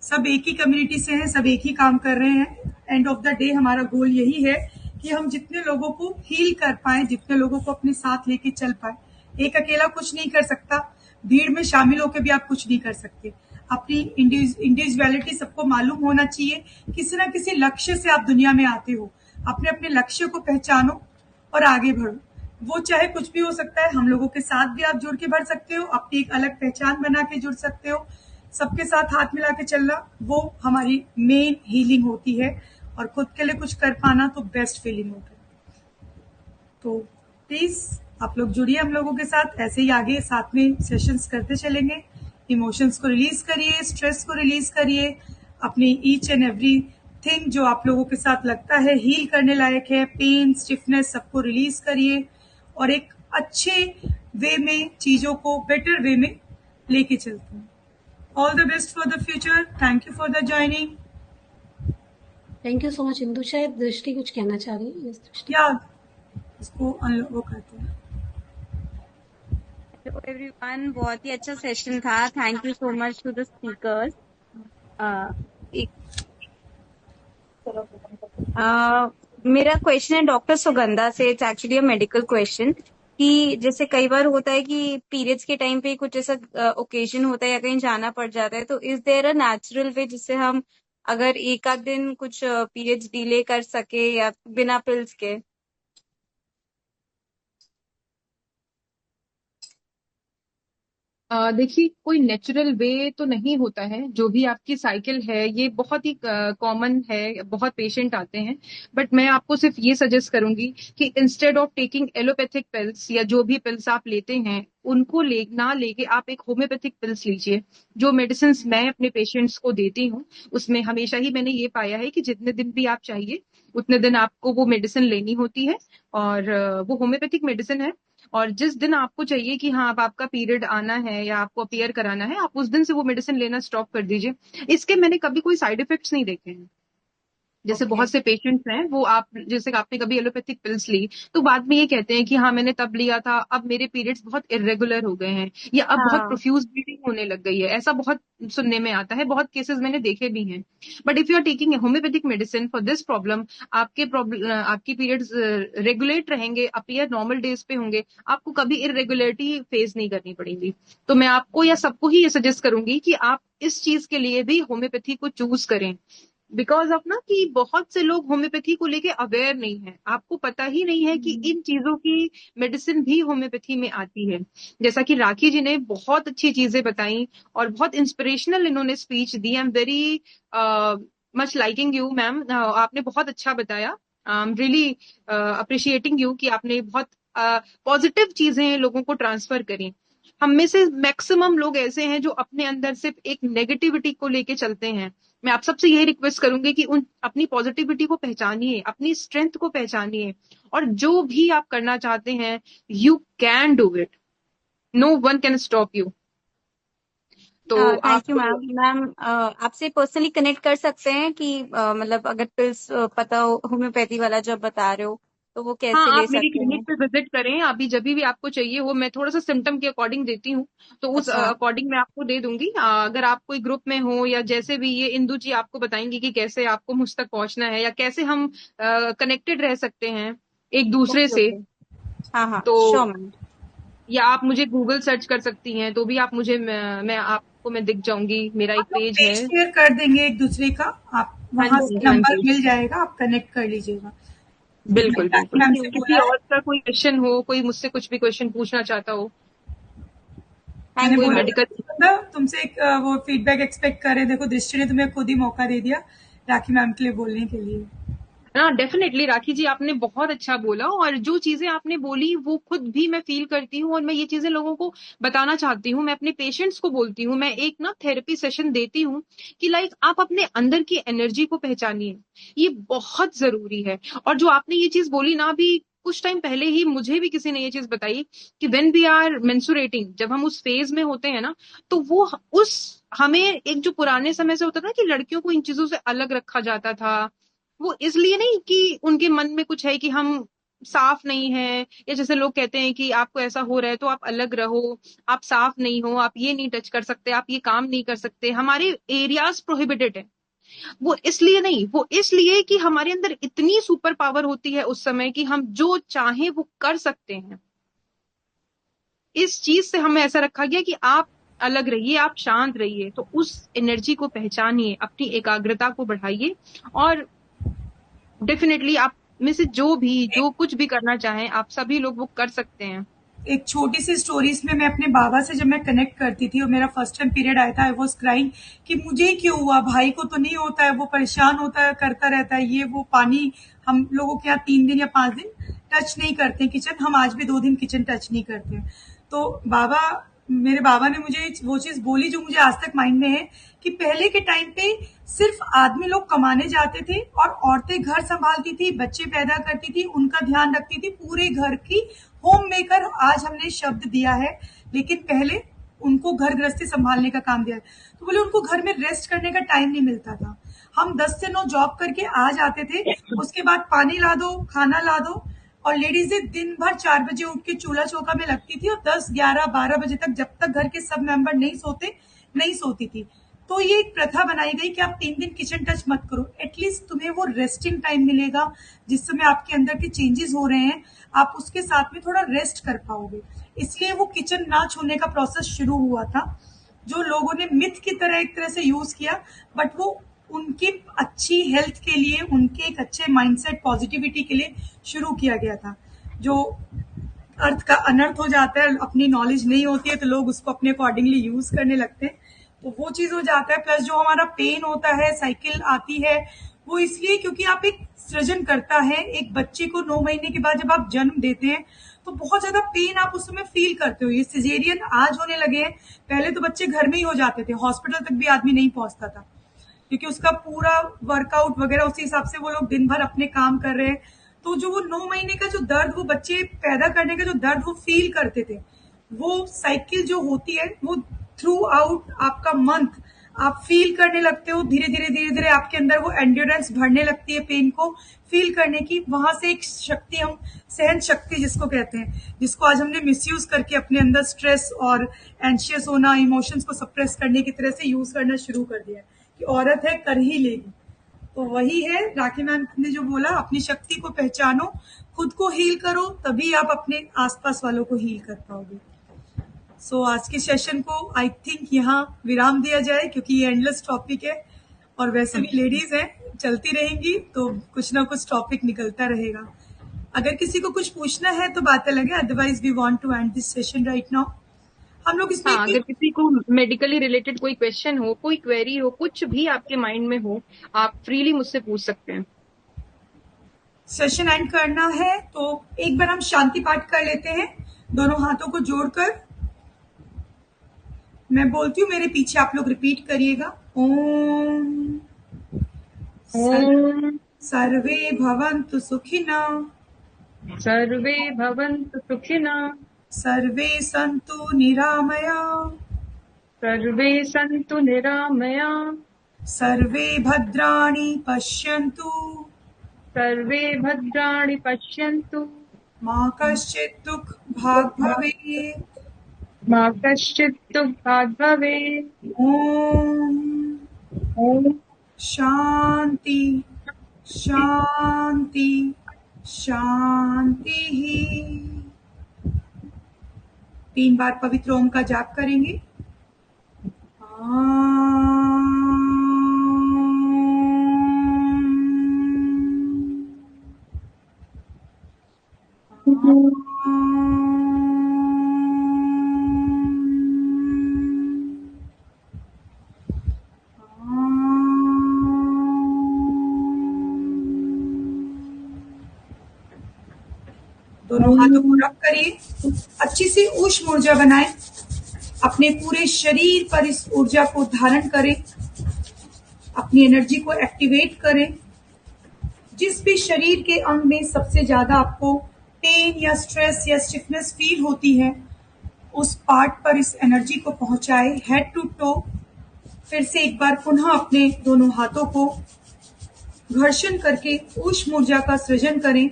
Speaker 1: सब एक ही कम्युनिटी से हैं, सब एक ही काम कर रहे हैं। एंड ऑफ द डे हमारा गोल यही है कि हम जितने लोगों को हील कर पाए, जितने लोगों को अपने साथ लेके चल पाए। एक अकेला कुछ नहीं कर सकता, भीड़ में शामिल होकर भी आप कुछ नहीं कर सकते। अपनी इंडिविजुअलिटी सबको मालूम होना चाहिए। किसी ना किसी लक्ष्य से आप दुनिया में आते हो, अपने अपने लक्ष्य को पहचानो और आगे बढ़ो। वो चाहे कुछ भी हो सकता है, हम लोगों के साथ भी आप जुड़ के बढ़ सकते हो, अपनी एक अलग पहचान बना के जुड़ सकते हो। सबके साथ हाथ मिला के चलना, वो हमारी मेन हीलिंग होती है। और खुद के लिए कुछ कर पाना तो बेस्ट फीलिंग होता है। तो प्लीज आप लोग जुड़िए हम लोगों के साथ, ऐसे ही आगे साथ में सेशंस करते चलेंगे। इमोशंस को रिलीज करिए, स्ट्रेस को रिलीज करिए, अपनी ईच एंड एवरी थिंग जो आप लोगों के साथ लगता है हील करने लायक है, पेन, स्टिफनेस, सबको रिलीज करिए और एक अच्छे वे में चीजों को बेटर वे में लेके चलते हैं। All the best for the future. Thank you for the joining.
Speaker 3: Thank you so much Indu. शायद दृष्टि कुछ कहना चाह रही है।
Speaker 1: या इसको वो करते हैं।
Speaker 4: हेलो एवरीवन, बहुत ही अच्छा सेशन था। Thank you so much to the speakers. मेरा क्वेश्चन है डॉक्टर सुगंधा से। It's actually a medical question कि जैसे कई बार होता है कि पीरियड्स के टाइम पे कुछ ऐसा ओकेजन होता है या कहीं जाना पड़ जाता है, तो is there a natural way जिससे हम अगर एक आध दिन कुछ पीरियड्स डिले कर सके या बिना पिल्स के?
Speaker 2: देखिए, कोई नेचुरल वे तो नहीं होता है। जो भी आपकी साइकिल है ये बहुत ही कॉमन है, बहुत पेशेंट आते हैं। बट मैं आपको सिर्फ ये सजेस्ट करूंगी कि instead of taking allopathic pills या जो भी पिल्स आप लेते हैं उनको ना लेके आप एक होम्योपैथिक पिल्स लीजिए। जो मेडिसिन मैं अपने पेशेंट्स को देती हूँ उसमें हमेशा ही मैंने ये पाया है कि जितने दिन भी आप चाहिए उतने दिन आपको वो मेडिसिन लेनी होती है। और वो होम्योपैथिक मेडिसिन है। और जिस दिन आपको चाहिए कि हाँ अब आपका पीरियड आना है या आपको अपीयर कराना है, आप उस दिन से वो मेडिसिन लेना स्टॉप कर दीजिए। इसके मैंने कभी कोई साइड इफेक्ट्स नहीं देखे हैं। जैसे
Speaker 1: ओके
Speaker 2: बहुत से पेशेंट्स हैं, वो आप जैसे कि आपने कभी एलोपैथिक पिल्स ली तो बाद में ये कहते हैं कि हाँ मैंने तब लिया था, अब मेरे पीरियड्स बहुत इरेगुलर हो गए हैं, या अब बहुत
Speaker 4: हाँ
Speaker 2: प्रोफ्यूज ब्लीडिंग होने लग गई है। ऐसा बहुत सुनने में आता है, बहुत केसेस मैंने देखे भी हैं। But if you are taking homoeopathic medicine for this problem, आपके प्रॉब्लम, आपकी पीरियड्स रेगुलेट रहेंगे, अपीयर नॉर्मल डेज पे होंगे, आपको कभी इरेगुलरिटी फेस नहीं करनी पड़ेगी। तो मैं आपको या सबको ही ये सजेस्ट करूंगी कि आप इस चीज के लिए भी होम्योपैथी को चूज करें। बिकॉज ऑफ ना कि बहुत से लोग होम्योपैथी को लेके अवेयर नहीं है, आपको पता ही नहीं है कि इन चीजों की मेडिसिन भी होम्योपैथी में आती है। जैसा कि राखी जी ने बहुत अच्छी चीजें बताई और बहुत इंस्पिरेशनल इन्होंने speech the. I am very much liking you ma'am, आपने बहुत अच्छा बताया। I am really appreciating you कि आपने बहुत पॉजिटिव चीजें लोगों को ट्रांसफर करी। हम में से मैक्सिमम लोग ऐसे हैं जो अपने अंदर सिर्फ एक नेगेटिविटी को लेके चलते हैं। मैं आप सबसे यही रिक्वेस्ट करूंगी कि उन अपनी पॉजिटिविटी को पहचानिए, अपनी स्ट्रेंथ को पहचानिए, और जो भी आप करना चाहते हैं you can do it, no one can stop you. तो
Speaker 4: थैंक यू
Speaker 2: आप,
Speaker 4: मैम। मैम आपसे पर्सनली कनेक्ट कर सकते हैं कि मतलब अगर पिल्स पता हो होम्योपैथी वाला जब बता रहे हो तो वो
Speaker 2: हाँ
Speaker 4: कैसे ले
Speaker 2: आप मेरी
Speaker 4: सकते
Speaker 2: क्लिनिक
Speaker 4: हैं?
Speaker 2: पे विजिट करें, अभी जब भी आपको चाहिए वो मैं थोड़ा सा सिम्टम के अकॉर्डिंग देती हूँ, तो उस
Speaker 4: अच्छा
Speaker 2: अकॉर्डिंग मैं आपको दे दूंगी। अगर आप कोई ग्रुप में हो या जैसे भी, ये इंदु जी आपको बताएंगी कि कैसे आपको मुझ तक पहुंचना है या कैसे हम कनेक्टेड रह सकते हैं एक दूसरे
Speaker 4: ओके
Speaker 2: से।
Speaker 4: ओके। हाँ हाँ
Speaker 2: तो
Speaker 4: श्योर मैम।
Speaker 2: या आप मुझे गूगल सर्च कर सकती हैं, तो भी आप मुझे, मैं दिख जाऊंगी, मेरा
Speaker 1: हम
Speaker 2: एक
Speaker 1: लोग
Speaker 2: पेज है।
Speaker 1: पेज शेयर कर देंगे एक दूसरे का, आप
Speaker 2: हाँ
Speaker 1: वहां
Speaker 2: जी
Speaker 1: से
Speaker 2: हाँ
Speaker 1: नंबर
Speaker 2: जी,
Speaker 1: मिल जाएगा, आप कनेक्ट कर लीजिएगा।
Speaker 2: बिल्कुल
Speaker 1: राखी
Speaker 2: बिल्कुल।
Speaker 1: मैम से
Speaker 2: किसी
Speaker 1: बोला है,
Speaker 2: और का कोई क्वेश्चन हो, कोई मुझसे कुछ भी क्वेश्चन पूछना चाहता हो,
Speaker 1: मैंने
Speaker 4: थैंक यू
Speaker 2: कोई
Speaker 1: बोला
Speaker 4: मैम।
Speaker 1: था
Speaker 2: मेडिकल।
Speaker 1: सुगंधा, तुमसे एक वो फीडबैक एक्सपेक्ट कर रहे हैं, देखो दृष्टि ने तुम्हें खुद ही मौका दे दिया राखी मैम के लिए बोलने के लिए।
Speaker 2: हाँ डेफिनेटली राखी जी, आपने बहुत अच्छा बोला, और जो चीजें आपने बोली वो खुद भी मैं फील करती हूँ, और मैं ये चीजें लोगों को बताना चाहती हूँ। मैं अपने पेशेंट्स को बोलती हूँ, मैं एक ना थेरेपी सेशन देती हूँ कि लाइक आप अपने अंदर की एनर्जी को पहचानिए, ये बहुत जरूरी है। और जो आपने ये चीज बोली ना, अभी कुछ टाइम पहले ही मुझे भी किसी ने ये चीज बताई कि व्हेन वी आर मेंसुरेटिंग, जब हम उस फेज में होते हैं ना, तो वो उस, हमें एक जो पुराने समय से होता था ना कि लड़कियों को इन चीजों से अलग रखा जाता था, वो इसलिए नहीं कि उनके मन में कुछ है कि हम साफ नहीं है, या जैसे लोग कहते हैं कि आपको ऐसा हो रहा है तो आप अलग रहो, आप साफ नहीं हो, आप ये नहीं टच कर सकते, आप ये काम नहीं कर सकते, हमारे एरियाज प्रोहिबिटेड है। वो इसलिए नहीं, वो इसलिए कि हमारे अंदर इतनी सुपर पावर होती है उस समय कि हम जो चाहें वो कर सकते हैं। इस चीज से हमें ऐसा रखा गया कि आप अलग रहिए, आप शांत रहिए। तो उस एनर्जी को पहचानिए, अपनी एकाग्रता को बढ़ाइए, और डेफिनेटली आप में से जो कुछ भी करना चाहें, आप सभी लोग वो कर सकते हैं।
Speaker 1: एक छोटी सी स्टोरी इसमें, मैं अपने बाबा से जब मैं कनेक्ट करती थी और मेरा फर्स्ट टाइम पीरियड आया था, आई वाज क्राइंग कि मुझे ही क्यों हुआ, भाई को तो नहीं होता है, वो परेशान होता है, करता रहता है ये वो। पानी हम लोगों के यहाँ 3 दिन या 5 दिन टच नहीं करते किचन, हम आज भी 2 दिन किचन टच नहीं करते। तो मेरे बाबा ने मुझे वो चीज बोली जो मुझे आज तक माइंड में है, कि पहले के टाइम पे सिर्फ आदमी लोग कमाने जाते थे और औरतें घर संभालती थी, बच्चे पैदा करती थी, उनका ध्यान रखती थी, पूरे घर की होम मेकर आज हमने शब्द दिया है, लेकिन पहले उनको घर गृहस्थी संभालने का काम दिया है। तो बोले उनको घर में रेस्ट करने का टाइम नहीं मिलता था। हम 10 से 9 जॉब करके आ जाते थे, उसके बाद पानी ला दो, खाना ला दो, और लेडीजें दिन भर 4 बजे उठ के चूल्हा चौका में लगती थी और 10, 11, 12 बजे तक, जब तक घर के सब मेंबर नहीं सोते, नहीं सोती थी। तो ये एक प्रथा बनाई गई कि आप 3 दिन किचन टच मत करो, एटलीस्ट तुम्हें वो रेस्टिंग टाइम मिलेगा, जिस समय आपके अंदर के चेंजेस हो रहे हैं आप उसके साथ में थोड़ा रेस्ट कर पाओगे। इसलिए वो किचन ना छूने का प्रोसेस शुरू हुआ था, जो लोगों ने मिथ की तरह एक तरह से यूज किया, बट वो उनकी अच्छी हेल्थ के लिए, उनके एक अच्छे माइंडसेट पॉजिटिविटी के लिए शुरू किया गया था। जो अर्थ का अनर्थ हो जाता है, अपनी नॉलेज नहीं होती है तो लोग उसको अपने अकॉर्डिंगली यूज करने लगते हैं, तो वो चीज हो जाता है। प्लस जो हमारा पेन होता है, साइकिल आती है, वो इसलिए क्योंकि आप एक सृजन करता है एक बच्चे को 9 महीने के बाद जब आप जन्म देते हैं तो बहुत ज्यादा पेन आप उस समय फील करते हो। ये सिजेरियन आज होने लगे हैं, पहले तो बच्चे घर में ही हो जाते थे, हॉस्पिटल तक भी आदमी नहीं पहुंचता था, क्योंकि उसका पूरा वर्कआउट वगैरह उसी हिसाब से वो लोग दिन भर अपने काम कर रहे हैं। तो जो वो 9 महीने का जो दर्द, वो बच्चे पैदा करने का जो दर्द वो फील करते थे, वो साइकिल जो होती है वो थ्रू आउट आपका मंथ आप फील करने लगते हो धीरे धीरे आपके अंदर वो एंड्योरेंस बढ़ने लगती है पेन को फील करने की। वहां से एक शक्ति, हम सहन शक्ति जिसको कहते हैं, जिसको आज हमने मिसयूज करके अपने अंदर स्ट्रेस और एंशियस होना, इमोशंस को सप्रेस करने की तरह से यूज करना शुरू कर दिया कि औरत है कर ही लेगी। तो वही है राखी मैम ने जो बोला, अपनी शक्ति को पहचानो, खुद को हील करो, तभी आप अपने आसपास वालों को हील कर पाओगे। सो आज के सेशन को आई थिंक यहाँ विराम दिया जाए, क्योंकि ये एंडलेस टॉपिक है और वैसे भी लेडीज हैं, चलती रहेंगी तो कुछ ना कुछ टॉपिक निकलता रहेगा। अगर किसी को कुछ पूछना है तो बातें लगे, otherwise we want to end this session right now. हम लोग इसमें
Speaker 2: हाँ, अगर किसी को मेडिकली रिलेटेड कोई क्वेश्चन हो, कोई क्वेरी हो, कुछ भी आपके माइंड में हो, आप फ्रीली मुझसे पूछ सकते हैं।
Speaker 1: सेशन एंड करना है तो एक बार हम शांति पाठ कर लेते हैं, दोनों हाथों को जोड़कर। मैं बोलती हूँ, मेरे पीछे आप लोग रिपीट करिएगा। ओम
Speaker 2: ओम
Speaker 1: सर्वे भवन्तु सुखिनः,
Speaker 2: सर्वे भवन्तु सुखिनः,
Speaker 1: सर्वे सन्तु निरामयाः,
Speaker 2: सर्वे सन्तु निरामयाः,
Speaker 1: सर्वे भद्राणि पश्यन्तु,
Speaker 2: सर्वे भद्राणि पश्यन्तु,
Speaker 1: मा कश्चित् दुःख भाग् भवेत्।
Speaker 2: मा कश्चित् दुःखात् भवेत्।
Speaker 1: ओम
Speaker 2: ओम
Speaker 1: शांति शांति शांति। 3 बार पवित्र ओम का जाप करेंगे। दोनों हाथों को रब करिए, अच्छी सी ऊष्म ऊर्जा बनाएं, अपने पूरे शरीर पर इस ऊर्जा को धारण करें, अपनी एनर्जी को एक्टिवेट करें। जिस भी शरीर के अंग में सबसे ज्यादा आपको पेन या स्ट्रेस या स्टिफनेस फील होती है, उस पार्ट पर इस एनर्जी को पहुंचाए, हेड टू टो। फिर से एक बार पुनः अपने दोनों हाथों को घर्षण करके ऊष्म ऊर्जा का सृजन करें,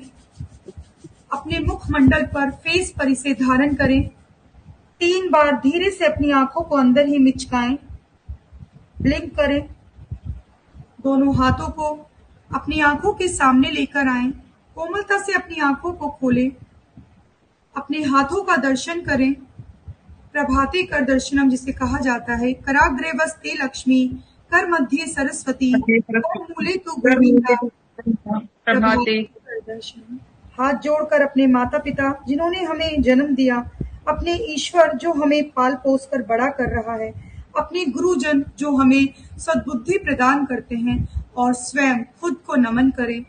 Speaker 1: अपने मुखमंडल पर, फेस पर इसे धारण करें। 3 बार धीरे से अपनी आंखों को अंदर ही मिचकाएं, ब्लिंक करें। दोनों हाथों को अपनी आंखों के सामने लेकर आएं, कोमलता से अपनी आंखों को खोलें, अपने हाथों का दर्शन करें। प्रभाते कर दर्शनम जिसे कहा जाता है। कराग्रे वस्ते लक्ष्मी, कर मध्य सरस्वती, कर मूले तु गोविंदा,
Speaker 2: प्रभाते
Speaker 1: कर दर्शनम। हाथ जोड़कर अपने माता पिता जिन्होंने हमें जन्म दिया, अपने ईश्वर जो हमें पाल पोस कर बड़ा कर रहा है, अपने गुरुजन जो हमें सद्बुद्धि प्रदान करते हैं, और स्वयं खुद को नमन करें।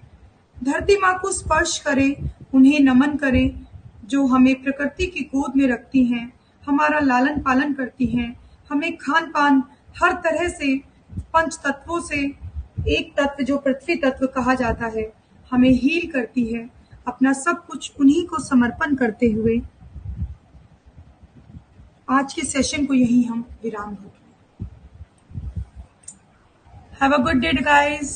Speaker 1: धरती माँ को स्पर्श करें, उन्हें नमन करें जो हमें प्रकृति की गोद में रखती हैं, हमारा लालन पालन करती हैं, हमें खान पान हर तरह से पंच तत्वों से एक तत्व जो पृथ्वी तत्व कहा जाता है हमें हील करती है। अपना सब कुछ उन्हीं को समर्पण करते हुए आज के सेशन को यही हम विराम देंगे। Have a good day guys.